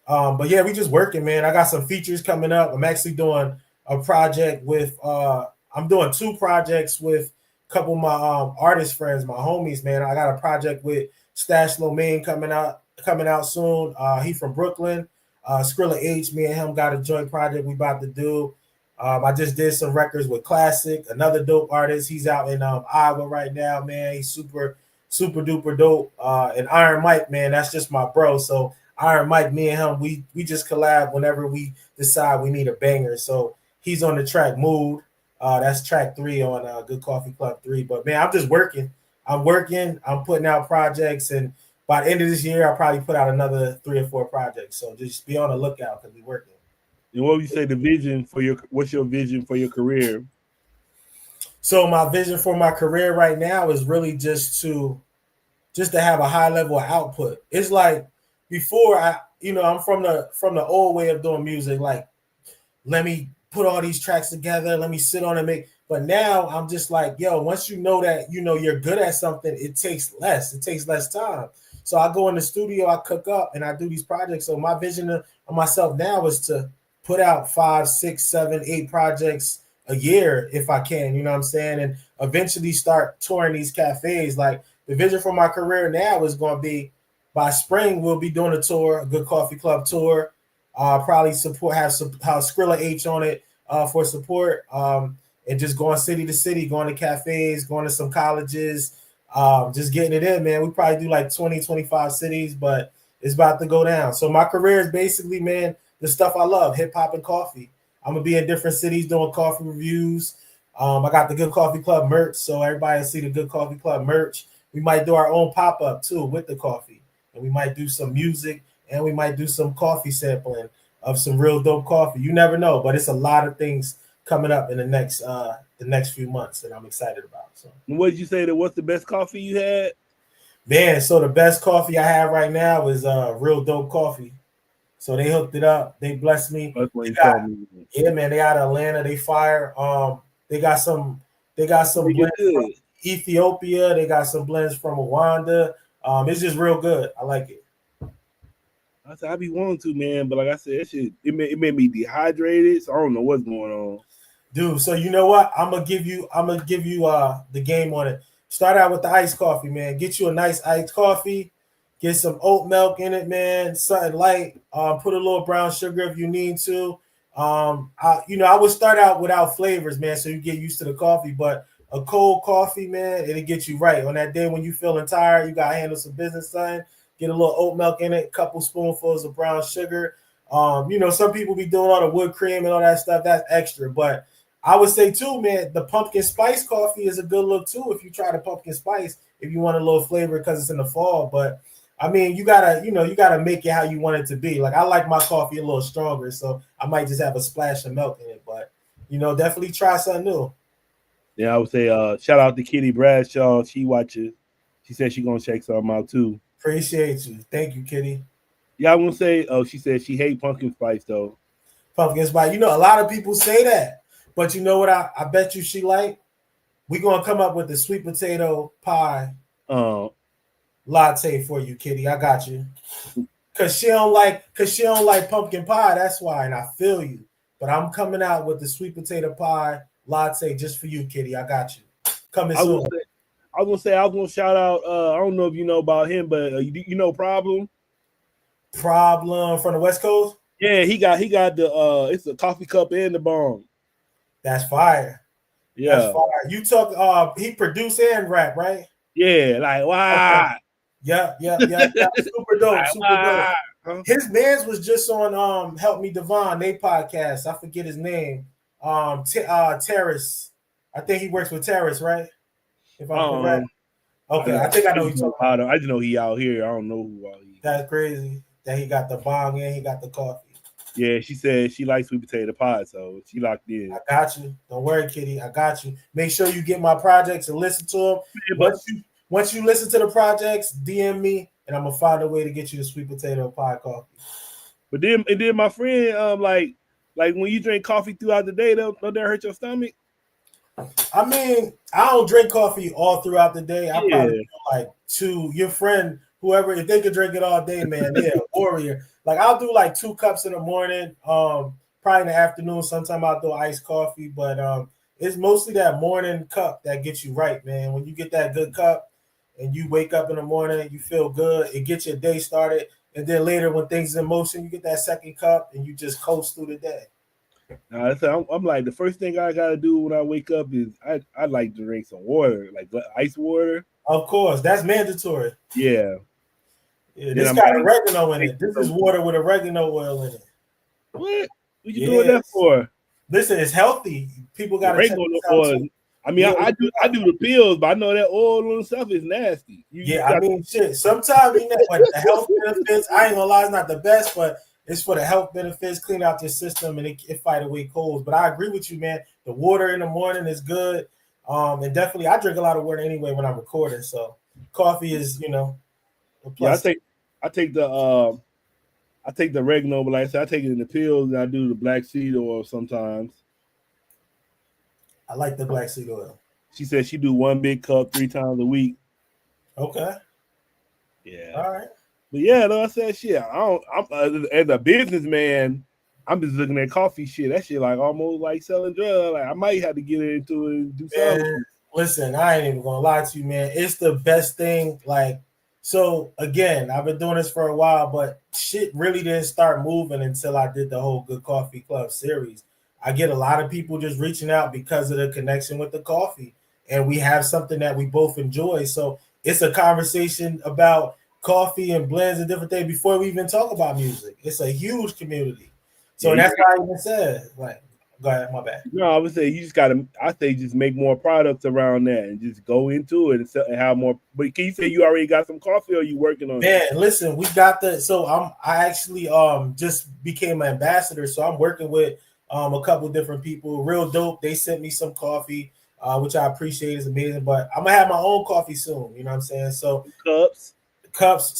But yeah, we just working, man. I got some features coming up. I'm actually doing a project with I'm doing 2 projects with a couple of my artist friends, my homies, man. I got a project with Stash Lomain coming out soon. He from Brooklyn. Skrilla H, me and him got a joint project we about to do. I just did some records with Classic, another dope artist. He's out in Iowa right now, man. He's super duper dope. And Iron Mike, man, that's just my bro. So Iron Mike, me and him, we just collab whenever we decide we need a banger. So he's on the track Mood. That's track 3 on Good Coffee Club 3. But man, I'm just working. I'm putting out projects, and by the end of this year, I'll probably put out another 3 or 4 projects. So just be on the lookout because we're working. And what would you say what's your vision for your career? So my vision for my career right now is really just to have a high level of output. It's like before I'm from the old way of doing music. Like, let me put all these tracks together. Let me sit on and make. But now I'm just like, yo, once you know that, you're good at something, it takes less time. So I go in the studio, I cook up, and I do these projects. So my vision of myself now is to put out 5, 6, 7, 8 projects a year if I can, you know what I'm saying? And eventually start touring these cafes. Like the vision for my career now is going to be by spring, we'll be doing a tour, a Good Coffee Club tour. Probably have Skrilla H on it for support. And just going city to city, going to cafes, going to some colleges, just getting it in, man. We probably do like 20, 25 cities, but it's about to go down. So my career is basically, man, the stuff I love, hip hop and coffee. I'm gonna be in different cities doing coffee reviews. I got the Good Coffee Club merch, so everybody will see the Good Coffee Club merch. We might do our own pop-up too with the coffee, and we might do some music, and we might do some coffee sampling of some real dope coffee. You never know, but it's a lot of things coming up in the next few months that I'm excited about. So, what did you say that what's the best coffee you had? Man, so the best coffee I have right now is real dope coffee. So they hooked it up. They blessed me. That's what you told me. Yeah, man. They out of Atlanta. They fire. They got some blends from Ethiopia. They got some blends from Rwanda. It's just real good. I like it. I said I be wanting to, man, but like I said, it made me dehydrated, so I don't know what's going on. Dude, so you know what? I'm gonna give you the game on it. Start out with the iced coffee, man. Get you a nice iced coffee. Get some oat milk in it, man. Something light. Put a little brown sugar if you need to. I would start out without flavors, man, so you get used to the coffee. But a cold coffee, man, it'll get you right. On that day when you feeling tired, you gotta handle some business, son. Get a little oat milk in it, a couple spoonfuls of brown sugar. Some people be doing all the whipped cream and all that stuff. That's extra, but I would say too, man, the pumpkin spice coffee is a good look too. If you try the pumpkin spice, if you want a little flavor because it's in the fall, but I mean, you gotta make it how you want it to be. Like I like my coffee a little stronger, so I might just have a splash of milk in it. But definitely try something new. Yeah, I would say shout out to Kitty Bradshaw. She watches. She said she's gonna check something out too. Appreciate you. Thank you, Kitty. Yeah, I won't say. Oh, she said she hate pumpkin spice though. Pumpkin spice. A lot of people say that, but you know what? I bet you she like. We're gonna come up with the sweet potato pie. Latte for you, Kitty. I got you. Cause she don't like pumpkin pie. That's why, and I feel you. But I'm coming out with the sweet potato pie latte just for you, Kitty. I got you. Coming soon. I was gonna shout out. I don't know if you know about him, but you know Problem from the West Coast. Yeah, he got the it's a coffee cup and the bomb. That's fire. Yeah, that's fire. You talk. He produced and rap, right? Yeah, like wow. Okay. Yeah. Super dope. Like, super dope. Huh? His man's was just on Help Me Devon, they podcast. I forget his name. Terrace. I think he works with Terrace, right? If I'm correct. Okay, I think I know who you're talking about. I just know he out here. I don't know who out here. That's crazy that he got the bong and he got the coffee. Yeah, she said she likes sweet potato pie, so she locked in. I got you. Don't worry, Kitty. I got you. Make sure you get my projects and listen to them. Yeah, once you listen to the projects, DM me, and I'm gonna find a way to get you the sweet potato pie coffee. But then my friend, like when you drink coffee throughout the day, don't that hurt your stomach? I mean, I don't drink coffee all throughout the day. I probably feel like two. Your friend, whoever, if they could drink it all day, man, yeah, warrior. Like I'll do like 2 cups in the morning, probably in the afternoon. Sometimes I'll do iced coffee, but it's mostly that morning cup that gets you right, man. When you get that good cup and you wake up in the morning, you feel good. It gets your day started, and then later when things are in motion, you get that second cup and you just coast through the day. I'm like the first thing I gotta do when I wake up is I like to drink some water, like ice water. Of course, that's mandatory. Yeah. This got oregano in it. This is water with oregano oil in it. What you doing that for? Listen, it's healthy. People got to check this out. I mean, I do the pills, but I know that oil and stuff is nasty. Shit. Sometimes like the health benefits. I ain't gonna lie, it's not the best, but it's for the health benefits. Clean out your system and it fight away colds. But I agree with you, man. The water in the morning is good. And definitely, I drink a lot of water anyway when I'm recording. So coffee is, Yeah, I take the oregano, but like I said, I take it in the pills and I do the black seed oil sometimes. I like the black seed oil. She said she do 1 big cup 3 times a week. Okay. Yeah. All right. But yeah, though I said shit. I'm as a businessman, I'm just looking at coffee shit. That shit like almost like selling drugs. Like I might have to get into it and do something. Listen, I ain't even gonna lie to you, man. It's the best thing. Like, so again, I've been doing this for a while, but shit really didn't start moving until I did the whole Good Coffee Club series. I get a lot of people just reaching out because of the connection with the coffee, and we have something that we both enjoy. So it's a conversation about coffee and blends and different things before we even talk about music. It's a huge community. So that's why I even said, like, go ahead, my bad. No, I would say you just gotta. I say just make more products around that and just go into it and, and have more. But can you say you already got some coffee, or are you working on it? Man, listen, we got the. So I actually just became an ambassador. So I'm working with a couple different people. Real dope. They sent me some coffee, which I appreciate. It's amazing. But I'm gonna have my own coffee soon. You know what I'm saying? So cups.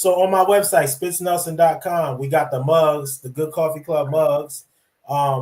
So on my website, spitsnelson.com, we got the mugs, the Good Coffee Club mugs.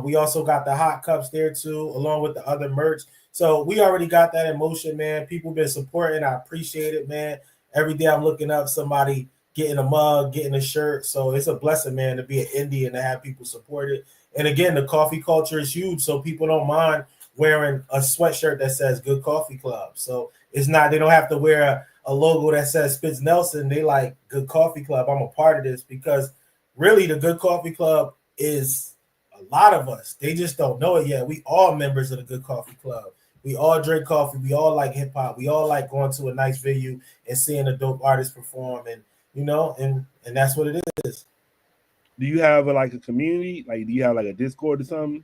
We also got the hot cups there too, along with the other merch. So we already got that in motion, man. People been supporting. I appreciate it, man. Every day I'm looking up somebody getting a mug, getting a shirt. So it's a blessing, man, to be an indie and to have people support it. And again, the coffee culture is huge, so people don't mind wearing a sweatshirt that says Good Coffee Club. So it's not, they don't have to wear a logo that says Spitz Nelson. They like Good Coffee Club. I'm a part of this because really the Good Coffee Club is a lot of us. They just don't know it yet. We all members of the Good Coffee Club. We all drink coffee. We all like hip hop. We all like going to a nice venue and seeing a dope artist perform, and you know, and that's what it is. Do you have like a community? Like, do you have like a Discord or something?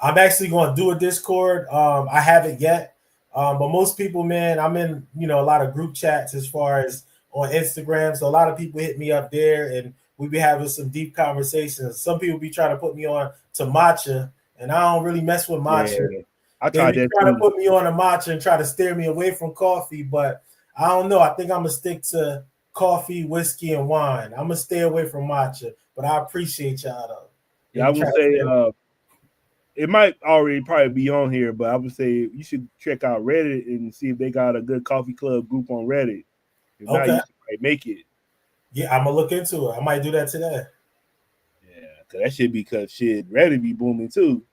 I'm actually going to do a Discord. I haven't yet, but most people, man, I'm in, you know, a lot of group chats as far as on Instagram. So a lot of people hit me up there, and we be having some deep conversations. Some people be trying to put me on to matcha, and I don't really mess with matcha. Yeah, I tried that trying too. to put me on a matcha and try to steer me away from coffee, but I don't know. I think I'm gonna stick to coffee, whiskey, and wine. I'm gonna stay away from matcha, but I appreciate y'all though. Yeah, I would say it might already probably be on here, but I would say you should check out Reddit and see if they got a good coffee club group on Reddit. If not, you might make it. Yeah, I'm gonna look into it. I might do that today. Yeah, cause that should be because shit Reddit be booming too.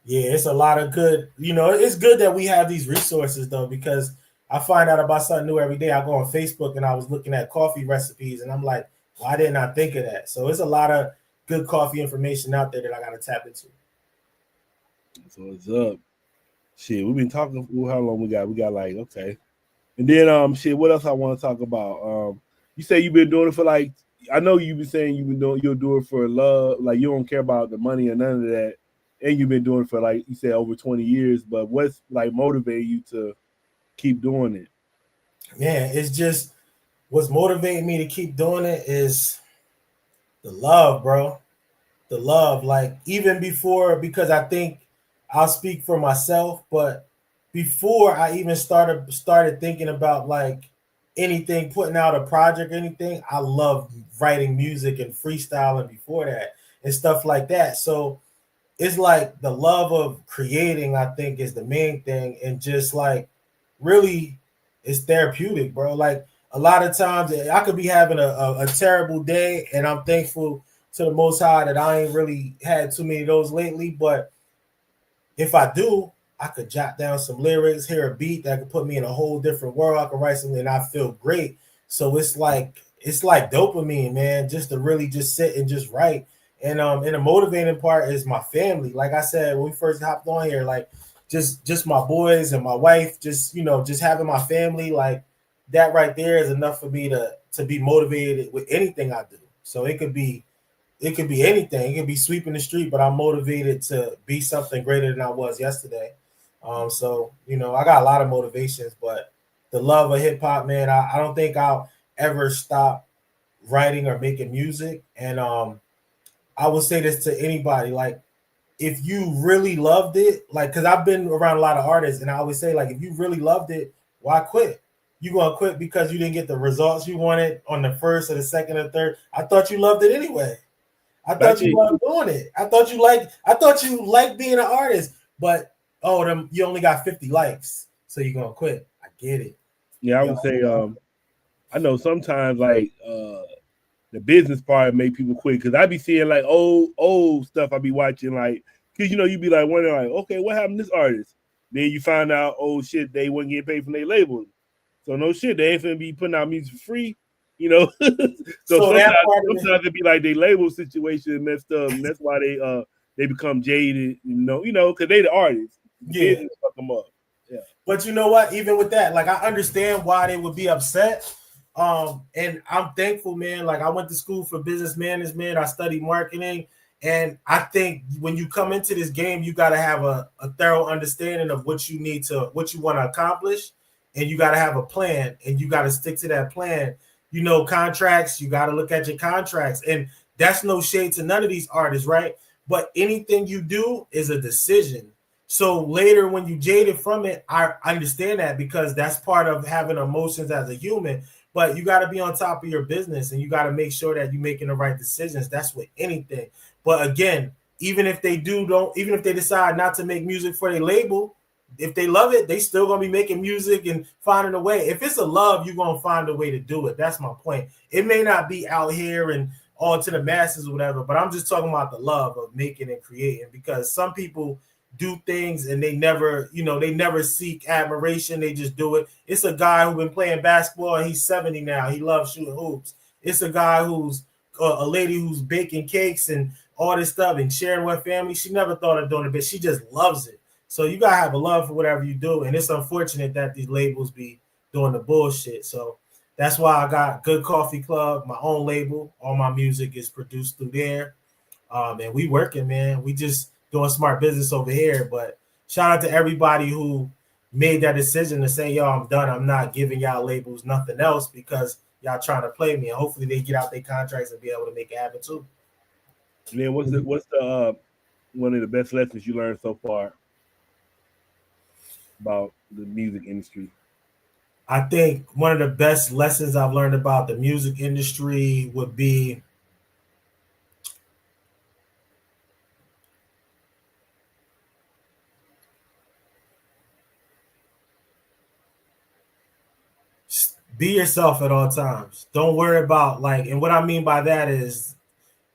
Yeah, it's a lot of good. You know, it's good that we have these resources though, because I find out about something new every day. I go on Facebook and I was looking at coffee recipes, and I'm like, why didn't I think of that? So it's a lot of good coffee information out there that I gotta tap into. So what's up? Shit, we've been talking. How long we got? We got like okay, and then shit. What else I want to talk about? You say you've been doing it for like. I know you've been saying you'll do it for love. Like you don't care about the money or none of that, and you've been doing it for like you said over 20 years. But what's like motivating you to keep doing it? Man, it's just what's motivating me to keep doing it is the love, bro. The love, like even before, because I think I'll speak for myself, but before I even started thinking about like anything, putting out a project, anything, I love writing music and freestyling before that and stuff like that. So it's like the love of creating, I think, is the main thing, and just like really it's therapeutic, bro. Like a lot of times I could be having a terrible day, and I'm thankful to the Most High that I ain't really had too many of those lately. But if I do, I could jot down some lyrics, hear a beat that could put me in a whole different world. I could write something and I feel great. So it's like dopamine, man, just to really just sit and just write. And the motivating part is my family. Like I said, when we first hopped on here, like just my boys and my wife, just just having my family, like that right there is enough for me to be motivated with anything I do. So it could be anything. It could be sweeping the street, but I'm motivated to be something greater than I was yesterday. So I got a lot of motivations, but the love of hip hop, man, I don't think I'll ever stop writing or making music. And I will say this to anybody, like if you really loved it, like because I've been around a lot of artists, and I always say, like, if you really loved it, why quit? You gonna quit because you didn't get the results you wanted on the first or the second or third? I thought you loved it anyway. I thought you loved doing it. I thought you liked being an artist, but you only got 50 likes, so you're gonna quit. I get it. Yeah, I would say I know sometimes like the business part make people quit. Because I be seeing like old stuff I be watching, like, because you be like wondering like, okay, what happened to this artist? Then you find out, oh shit, they wasn't getting paid from their label. So no shit, they ain't finna be putting out music for free, so sometimes it be like they label situation messed up, and that's why they become jaded, because they the artists. Business fuck them up. Yeah. But you know what? Even with that, like, I understand why they would be upset. And I'm thankful, man. Like, I went to school for business management. I studied marketing. And I think when you come into this game, you got to have a thorough understanding of what you want to accomplish. And you got to have a plan, and you got to stick to that plan. Contracts, you got to look at your contracts. And that's no shade to none of these artists, right? But anything you do is a decision. So later when you jaded from it, I understand that, because that's part of having emotions as a human. But you got to be on top of your business, and you got to make sure that you're making the right decisions. That's with anything. But again, even if they decide not to make music for their label, if they love it, they still gonna be making music and finding a way. If it's a love, you're gonna find a way to do it. That's my point. It may not be out here and all to the masses or whatever, but I'm just talking about the love of making and creating, because some people do things and they never seek admiration. They just do it. It's a guy who's been playing basketball and he's 70 now. He loves shooting hoops. It's a guy who's a lady who's baking cakes and all this stuff and sharing with family. She never thought of doing it, but she just loves it. So you gotta have a love for whatever you do, and it's unfortunate that these labels be doing the bullshit. So that's why I got Good Coffee Club, my own label. All my music is produced through there, and we working, man. We just doing smart business over here. But shout out to everybody who made that decision to say, "Yo, I'm done. I'm not giving y'all labels nothing else because y'all trying to play me." And hopefully they get out their contracts and be able to make it happen too. And then what's the one of the best lessons you learned so far about the music industry? I think one of the best lessons I've learned about the music industry would be be yourself at all times. Don't worry about and what I mean by that is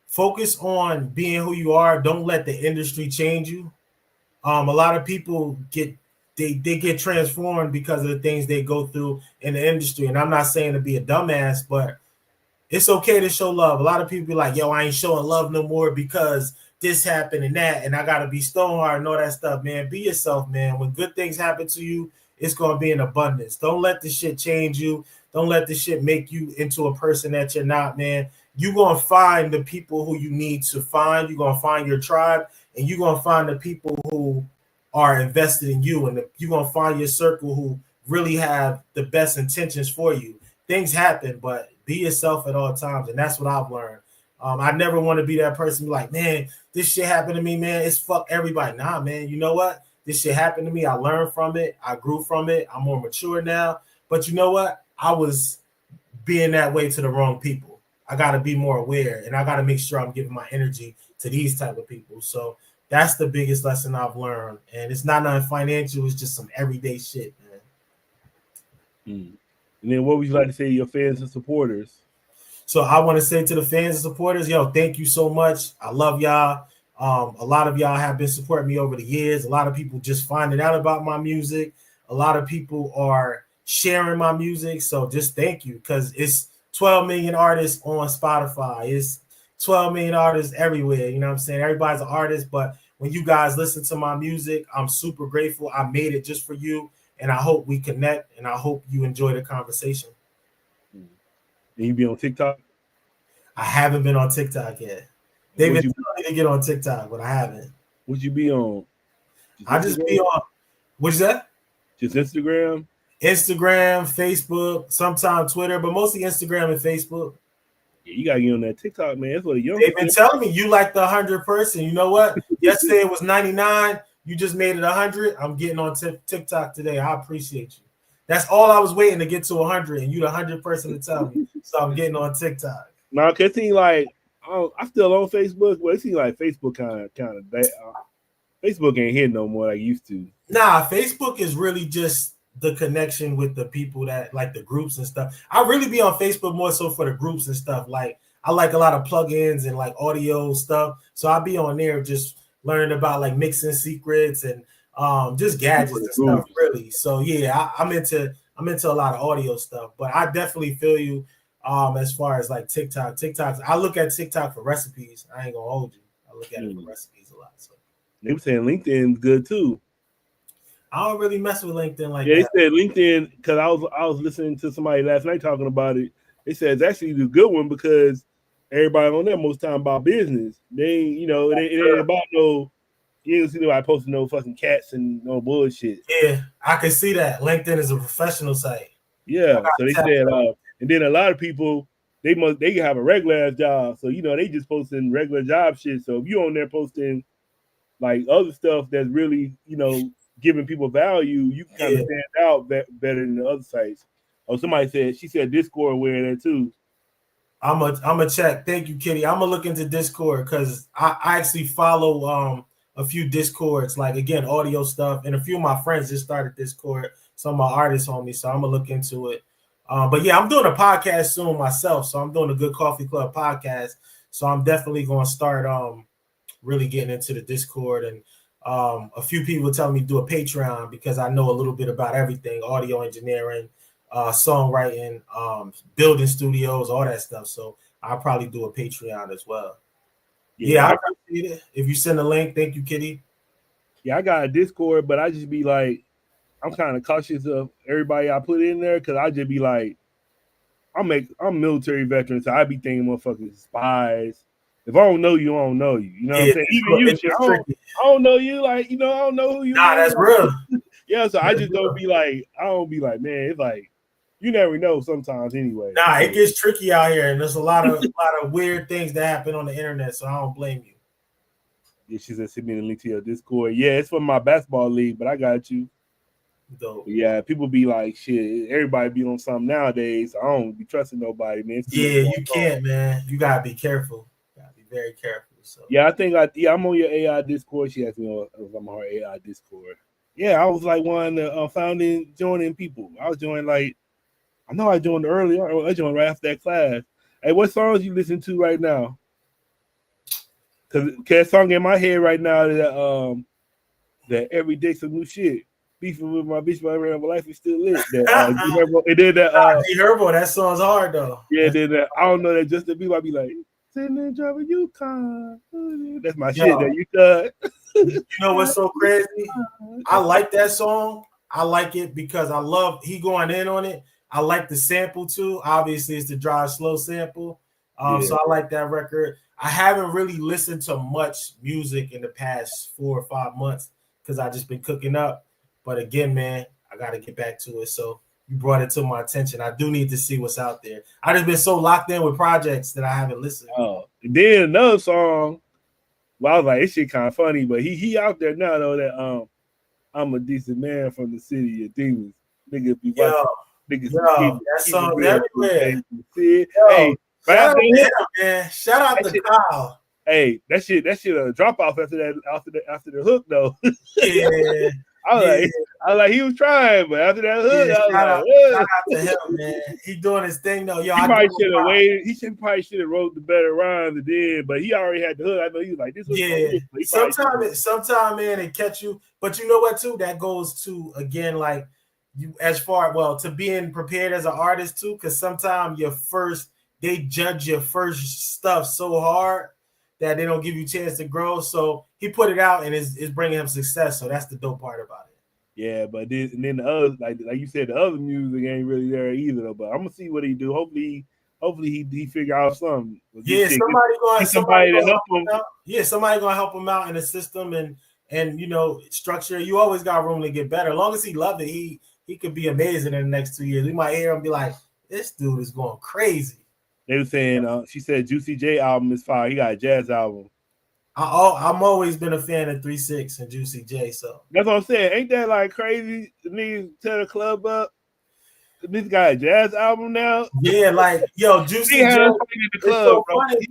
focus on being who you are. Don't let the industry change you. A lot of people get transformed because of the things they go through in the industry. And I'm not saying to be a dumbass, but it's okay to show love. A lot of people be like, yo, I ain't showing love no more because this happened and that, and I got to be stonehard and all that stuff, man. Be yourself, man. When good things happen to you, it's going to be in abundance. Don't let this shit change you. Don't let this shit make you into a person that you're not, man. You're going to find the people who you need to find. You're going to find your tribe, and you're going to find the people who are invested in you, and you're going to find your circle who really have the best intentions for you. Things happen, but be yourself at all times, and that's what I've learned. I never want to be that person like, man, this shit happened to me, man. It's fuck everybody. Nah, man, you know what? This shit happened to me. I learned from it. I grew from it. I'm more mature now. But you know what? I was being that way to the wrong people. I got to be more aware, and I got to make sure I'm giving my energy to these type of people. So that's the biggest lesson I've learned. And it's not nothing financial. It's just some everyday shit, man. And then what would you like to say to your fans and supporters? So I want to say to the fans and supporters, yo, thank you so much. I love y'all. A lot of y'all have been supporting me over the years. A lot of people just finding out about my music. A lot of people are sharing my music. So just thank you, because it's 12 million artists on Spotify. It's 12 million artists everywhere. You know what I'm saying? Everybody's an artist, but when you guys listen to my music, I'm super grateful. I made it just for you, and I hope we connect, and I hope you enjoy the conversation. And you be on TikTok? I haven't been on TikTok yet. They've been telling me to get on TikTok, but I haven't. Would you be on? I just be on. What's that? Just Instagram? Instagram, Facebook, sometimes Twitter, but mostly Instagram and Facebook. Yeah, you gotta get on that TikTok, man. That's what a young. They've been telling me you like the 100 person. You know what? Yesterday it was 99. You just made it 100. I'm getting on TikTok today. I appreciate you. That's all I was waiting to get to 100, and you the 100 person to tell me. So I'm getting on TikTok. No, it seems like I'm still on Facebook, but it seems like Facebook kind of Facebook ain't hitting no more like it used to. Nah, Facebook is really just the connection with the people that like the groups and stuff. I really be on Facebook more so for the groups and stuff. Like I like a lot of plugins and like audio stuff. So I'll be on there just learning about like mixing secrets and just gadgets and stuff, really. So yeah, I'm into a lot of audio stuff, but I definitely feel you as far as like TikTok. I look at TikTok for recipes. I ain't gonna hold you. I look at it for recipes a lot. So they were saying LinkedIn's good too. I don't really mess with LinkedIn like that. They said LinkedIn, because I was listening to somebody last night talking about it. They said it's actually the good one because everybody on there most time about business. They ain't, it ain't about no. You ain't see nobody posting no fucking cats and no bullshit. Yeah, I can see that. LinkedIn is a professional site. Yeah, so they said, and then a lot of people they have a regular ass job, so they just posting regular job shit. So if you on there posting like other stuff that's really giving people value, you can kind of stand out better than the other sites. Oh, she said Discord wearing that too. I'm a check. Thank you, Kitty. I'm gonna look into Discord because I actually follow a few Discords, like again audio stuff, and a few of my friends just started Discord. Some of my artists on me, so I'm gonna look into it. But yeah, I'm doing a podcast soon myself, so I'm doing a Good Coffee Club podcast. So I'm definitely gonna start really getting into the Discord, and a few people telling me to do a Patreon because I know a little bit about everything, audio engineering, songwriting, building studios, all that stuff. So I'll probably do a Patreon as well. Yeah, I appreciate it. If you send a link, thank you, Kitty. Yeah, I got a Discord, but I just be like, I'm kind of cautious of everybody I put in there because I just be like, I'm military veteran, so I be thinking motherfucking spies. If I don't know you, I don't know you. You know what I'm saying? Even you, I don't know you. Like, I don't know who you are. That's real. Yeah, so I just don't be like, man, it's like, you never know sometimes anyway. Nah, it gets tricky out here, and there's a lot of weird things that happen on the internet, so I don't blame you. Yeah, she said send me the link to your Discord. Yeah, it's for my basketball league, but I got you. Dope. Yeah, people be like, shit, everybody be on something nowadays. I don't be trusting nobody, man. Yeah, you can't, man. You gotta be careful. You gotta be very careful. So yeah, I think I'm on your AI Discord. She asked me if I'm on her AI Discord. Yeah, I was like one of the joining people. I was joining I know I joined earlier. I joined right after that class. Hey, what songs you listen to right now? Cause that song in my head right now that every day some new shit. Beefing with my bitch, my life is still lit. It did that. Herbo, that song's hard though. Yeah, then I don't know that just the beat. I be like, sitting there driving Yukon. That's my shit. That Yukon. You know what's so crazy? I like that song. I like it because I love he going in on it. I like the sample too. Obviously, it's the Drive Slow sample. So I like that record. I haven't really listened to much music in the past 4 or 5 months because I just been cooking up. But again, man, I got to get back to it. So you brought it to my attention. I do need to see what's out there. I just been so locked in with projects that I haven't listened. Oh, and then another song. Well, I was like, this shit kind of funny, but he out there now though that I'm a decent man from the city of demons. Niggas be watching. That song's everywhere. Hey, shout out to Kyle. Hey, that shit a drop off after the hook though. Yeah. I was like, he was trying, but after that hook, shout out to him, man. He doing his thing though. Yo, he probably should have waited. He probably should have wrote the better rhymes and did, but he already had the hook. I know he was like, this was sometime, man, it catch you. But you know what, too? That goes to again, like you to being prepared as an artist too, because sometimes they judge your first stuff so hard that they don't give you a chance to grow. So he put it out and it's bringing him success. So that's the dope part about it. Yeah, but then the other, like you said, the other music ain't really there either. Though. But I'm gonna see what he do. Hopefully he figure out something. Yeah, somebody to help him. Yeah, somebody gonna help him out in the system and structure. You always got room to get better. As long as he love it, he could be amazing in the next 2 years. We might hear him and be like, this dude is going crazy. They were saying, she said Juicy J album is fire. He got a jazz album. I'm always been a fan of 3-6 and Juicy J. So that's what I'm saying. Ain't that like crazy? The niggas tear the club up. This guy a jazz album now. Yeah, like Juicy J had us fighting in the club,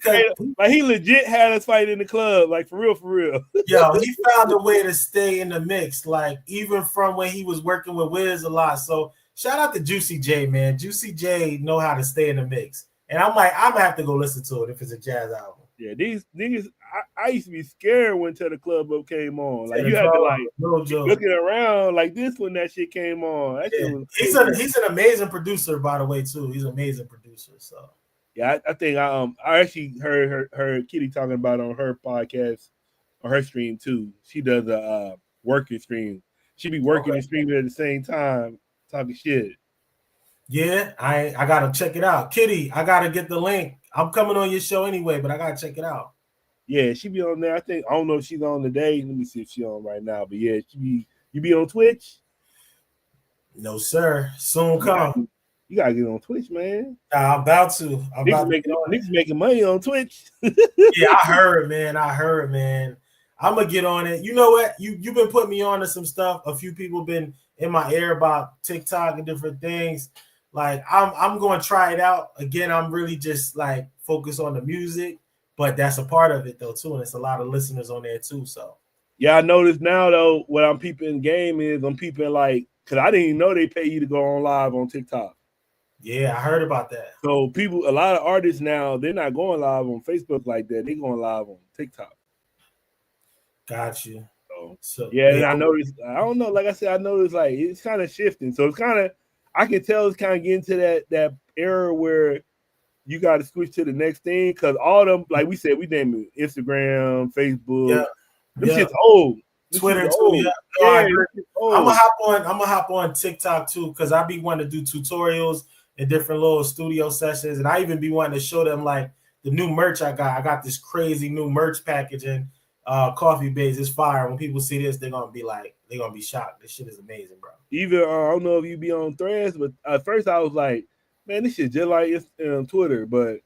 so he legit had us fight in the club, like for real. He found a way to stay in the mix, like even from when he was working with Wiz a lot. So shout out to Juicy J, man. Juicy J know how to stay in the mix. And I'm like, I'm gonna have to go listen to it if it's a jazz album. Yeah, these niggas, I used to be scared when Till the Club Up came on. Like you had Club, to like no joke. looking around like this when that shit came on. That shit was he's an amazing producer, by the way, too. He's an amazing producer. So yeah, I think I actually heard Kitty talking about it on her podcast, on her stream too. She does a working stream. She be working and streaming at the same time, talking shit. Yeah, I gotta check it out. Kitty, I gotta get the link. I'm coming on your show anyway, but I gotta check it out. Yeah, she be on there. I don't know if she's on today. Let me see if she's on right now. But yeah, you be on Twitch? No, sir. Soon come. You gotta get on Twitch, man. Nah, I'm about to. Niggas making money on Twitch. Yeah, I heard, man. I'm gonna get on it. You know what? You've been putting me on to some stuff. A few people been in my ear about TikTok and different things. Like I'm going to try it out. Again, I'm really just like focused on the music, but that's a part of it though too, and it's a lot of listeners on there too. So yeah, I noticed now though. What I'm peeping game is I'm peeping like because I didn't even know they pay you to go on live on TikTok. Yeah, I heard about that. So a lot of artists now, they're not going live on Facebook like that. They're going live on TikTok. Got you. So yeah, I noticed. I don't know. Like I said, I noticed like it's kind of shifting. So it's kind of. I can tell it's kind of getting to that era where you got to switch to the next thing because all them, like we said, we named it Instagram, Facebook. Them shit's old. Twitter too. Old. Yeah. I'm gonna hop on TikTok too because I be wanting to do tutorials and different little studio sessions, and I even be wanting to show them like the new merch I got. I got this crazy new merch package and Coffee Base is fire. When people see this, they're gonna be shocked. This shit is amazing, bro. Even I don't know if you be on Threads, but at first I was like, man, this shit just like Twitter. But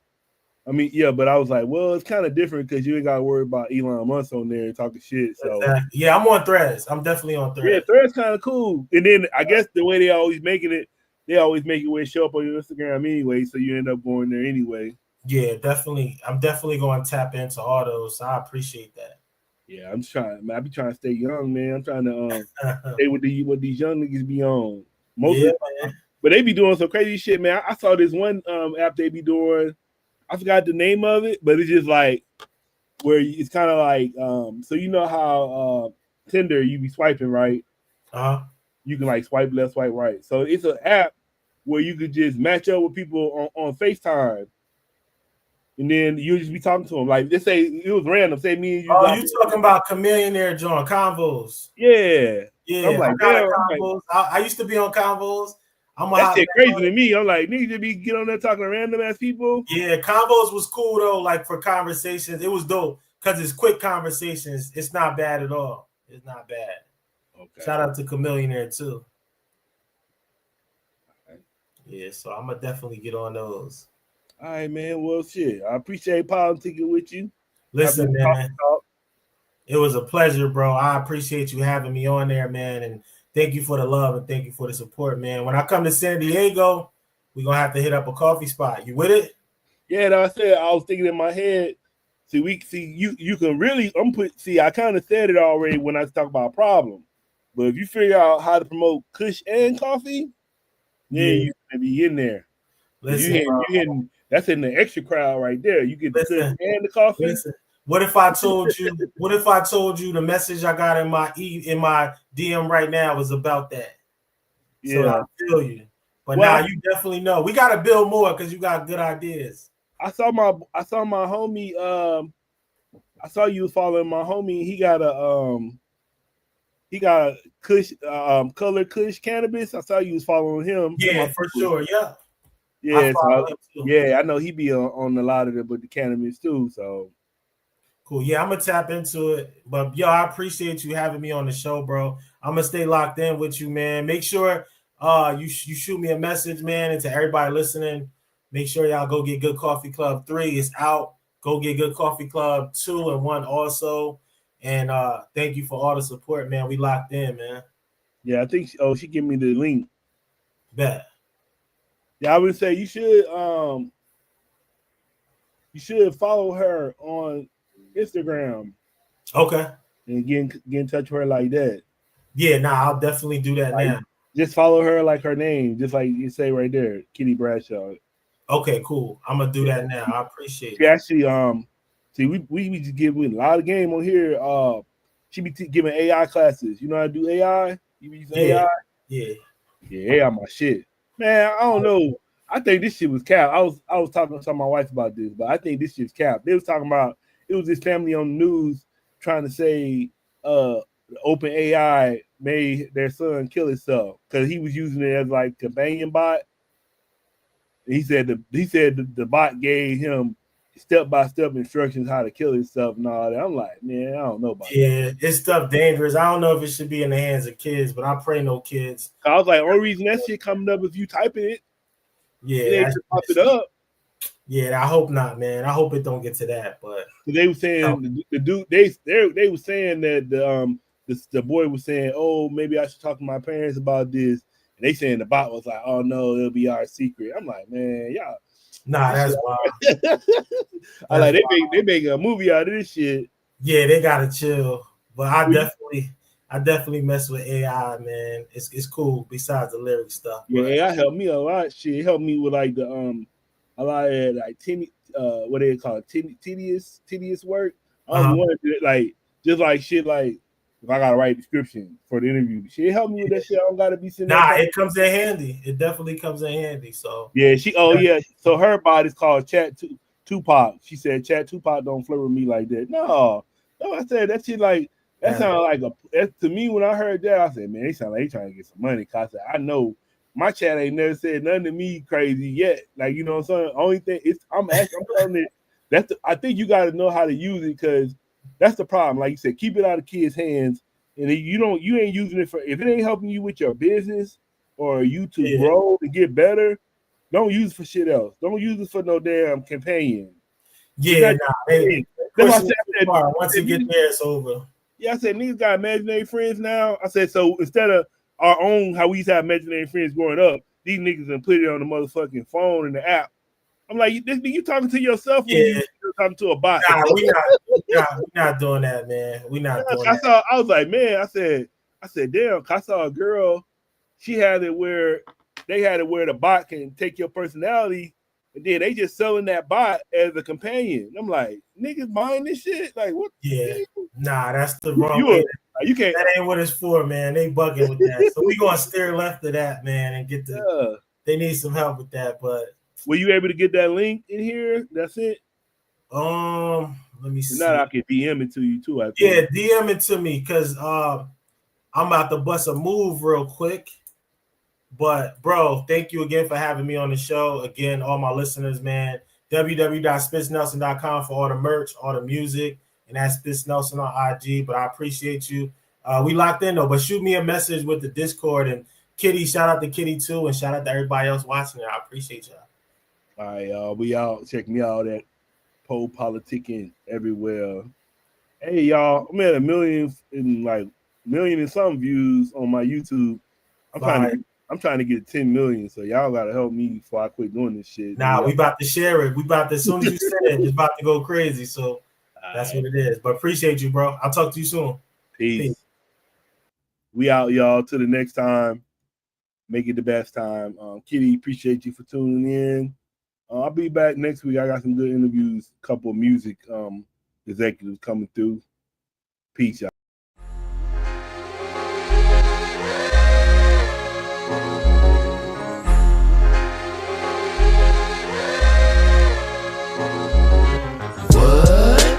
I mean, yeah, but I was like, well, it's kind of different because you ain't got to worry about Elon Musk on there talking shit. So yeah, I'm on Threads. I'm definitely on Threads. Yeah, Threads kind of cool. And then I guess the way they always make it where it show up on your Instagram anyway, so you end up going there anyway. Yeah, definitely. I'm definitely going to tap into all those. So I appreciate that. Yeah, I'm trying. I be trying to stay young, man. I'm trying to stay with these young niggas be on. But they be doing some crazy shit, man. I saw this one app they be doing. I forgot the name of it, but it's just like where it's kind of like so you know how Tinder you be swiping right. You can like swipe left, swipe right. So it's an app where you could just match up with people on FaceTime. And then you just be talking to them. Like, let's say it was random. Say me and you. Oh, you talking about Chameleonaire John Convos. Yeah. I'm like, Convos. I used to be on Convos. That shit crazy to me. I'm like, niggas be get on there talking to random ass people. Yeah, Convos was cool though, like for conversations. It was dope because it's quick conversations. It's not bad at all. It's not bad. Okay. Shout out to Chameleonaire too. Okay. Yeah, so I'm gonna definitely get on those. All right, man. Well, shit. I appreciate politicking with you. Listen, man. It was a pleasure, bro. I appreciate you having me on there, man. And thank you for the love and thank you for the support, man. When I come to San Diego, we're going to have to hit up a coffee spot. You with it? Yeah, I said I was thinking in my head. You can really I kind of said it already when I talk about a problem. But if you figure out how to promote Kush and coffee, then you can be in there. Listen, that's in the extra crowd right there. You get the Kush and the coffee. Listen. What if I told you the message I got in my DM right now was about that? Yeah. So I feel you. But now you definitely know. We gotta build more because you got good ideas. I saw my homie, I saw you following my homie. He got a Kush color Kush cannabis. I saw you was following him. Yeah, for sure. Yeah. Yeah, I know he be on a lot of it with the cannabis too. So cool. Yeah, I'm gonna tap into it. But yo, I appreciate you having me on the show, bro. I'm gonna stay locked in with you, man. Make sure you shoot me a message, man, and to everybody listening, make sure y'all go get Good Coffee Club 3. It's out. Go get Good Coffee Club 2 and 1 also. And thank you for all the support, man. We locked in, man. Yeah, I think she gave me the link. Bet. Yeah, I would say you should follow her on Instagram. Okay. And get in touch with her like that. Yeah, I'll definitely do that now. Just follow her like her name, just like you say right there, Kitty Bradshaw. Okay, cool. I'm gonna do that now. I appreciate She it. actually, see, we just give a lot of game on here. She be giving AI classes. You know how to do AI? You be using AI? Yeah. Yeah, AI my shit. Man, I don't know. I think this shit was cap. I was talking to my wife about this, but I think this shit's cap. They was talking about it was this family on the news trying to say Open AI made their son kill himself because he was using it as like companion bot. He said the bot gave him step-by-step instructions how to kill himself and all that. I'm like, man, I don't know about that. Yeah, it's stuff dangerous. I don't know if it should be in the hands of kids, but I pray no kids. I was like, only reason that shit coming up if you typing it. Yeah, it ain't just pop it up. Yeah, I hope not, man. I hope it don't get to that. But they were saying the dude they were saying that the boy was saying, oh, maybe I should talk to my parents about this. And they saying the bot was like, oh no, it'll be our secret. I'm like, man, y'all. Nah, that's wild. I like they making a movie out of this shit. Yeah, they gotta chill. But I definitely mess with AI, man. It's cool besides the lyric stuff. Yeah, AI helped me a lot. Shit, it helped me with like the a lot of like what they call it, tedious work. I don't want to do it like just like shit like if I gotta write a description for the interview. She helped me with that shit. I don't gotta be sitting. Nah, it comes in handy. It definitely comes in handy. So yeah, So her body's called Chat Tupac. She said Chat Tupac don't flirt with me like that. No, I said that shit like that sounded like to me when I heard that. I said, man, they sound like they trying to get some money. Cause I said, I know my chat ain't never said nothing to me crazy yet. Like, you know what I'm saying? Only thing I'm telling it. I think you got to know how to use it because that's the problem. Like you said, keep it out of kids' hands, and you ain't using it for if it ain't helping you with your business or you to grow and get better. Don't use it for shit else. Don't use it for no damn companion. Yeah, that's why I said once you get there, it's over. Yeah, I said niggas got imaginary friends now. I said so instead of our own how we used to have imaginary friends growing up, these niggas done put it on the motherfucking phone and the app. I'm like, you talking to yourself or you talking to a bot? Nah, we not doing that, man. We not doing that. I was like, man, I said, damn, I saw a girl, she had it where they had it where the bot can take your personality, and then they just selling that bot as a companion. I'm like, niggas buying this shit? Like, what? Yeah, nah, that's the wrong way. You can't. That ain't what it's for, man. They bugging with that. So we gonna steer left of that, man, and get the. They need some help with that, but. Were you able to get that link in here? That's it. Let me see. Now I can DM it to you too. I think. Yeah, DM it to me because I'm about to bust a move real quick. But bro, thank you again for having me on the show. Again, all my listeners, man. www.spitzNelson.com for all the merch, all the music, and that's Spitz Nelson on IG. But I appreciate you. We locked in though. But shoot me a message with the Discord and Kitty. Shout out to Kitty too, and shout out to everybody else watching it. I appreciate y'all. All right, y'all. We out. Check me out at PoPolitickin everywhere. Hey, y'all. I'm at 1 million and some views on my YouTube. I'm trying to get 10 million. So y'all gotta help me before I quit doing this shit. Nah, we about to share it. We about to as soon as you said it, it's about to go crazy. So that's what it is. But appreciate you, bro. I'll talk to you soon. Peace. We out, y'all. Till the next time. Make it the best time. Kitty, appreciate you for tuning in. I'll be back next week. I got some good interviews, a couple of music executives coming through. Peace, y'all.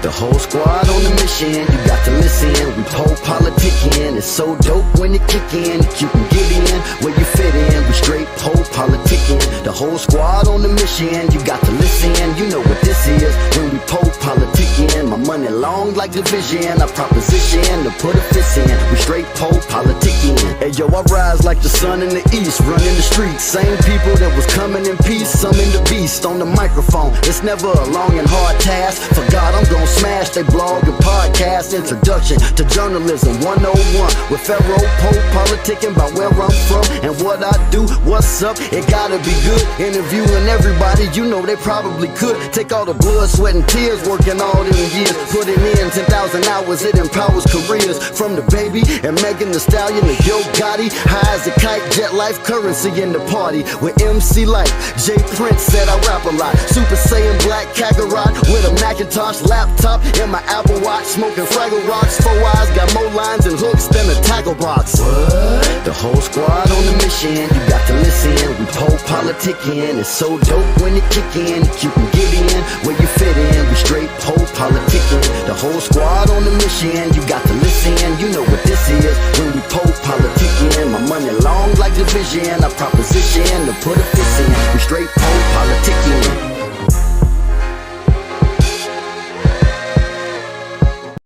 The whole squad on the mission, you got to listen. We PoPolitickin, it's so dope when it kick in. You can get in where you fit in. We straight PoPolitickin. The whole squad on the mission, you got to listen. You know what this is when we PoPolitickin. My money long like the vision, I proposition to put a fist in. We straight PoPolitickin. Hey yo, I rise like the sun in the east, running the streets. Same people that was coming in peace, some in the beast on the microphone. It's never a long and hard task. For God, I'm gonna smash they blog and podcast. Introduction to journalism 101 with Pharaoh PoPolitickin about where I'm from and what I do. What's up? it gotta be good. Interviewing everybody, you know they probably could. Take all the blood, sweat, and tears, working all them years. Putting in 10,000 hours, it empowers careers. From the Baby and Megan Thee Stallion to Yo Gotti. High as a kite, jet life, currency in the party. With MC Light, J Prince said I rap a lot. Super Saiyan Black Kakarot with a Macintosh laptop and my Apple Watch. Smoking Fraggle Rocks, 4 eyes, got more lines and hooks than a tackle box. What? The whole squad on the mission, you got to listen. We PoPolitickin, it's so dope when it kick in. You can get in where you fit in. We straight PoPolitickin. The whole squad on the mission, you got to listen. You know what this is when we PoPolitickin. My money long like division, I proposition to put a fist in. We straight PoPolitickin.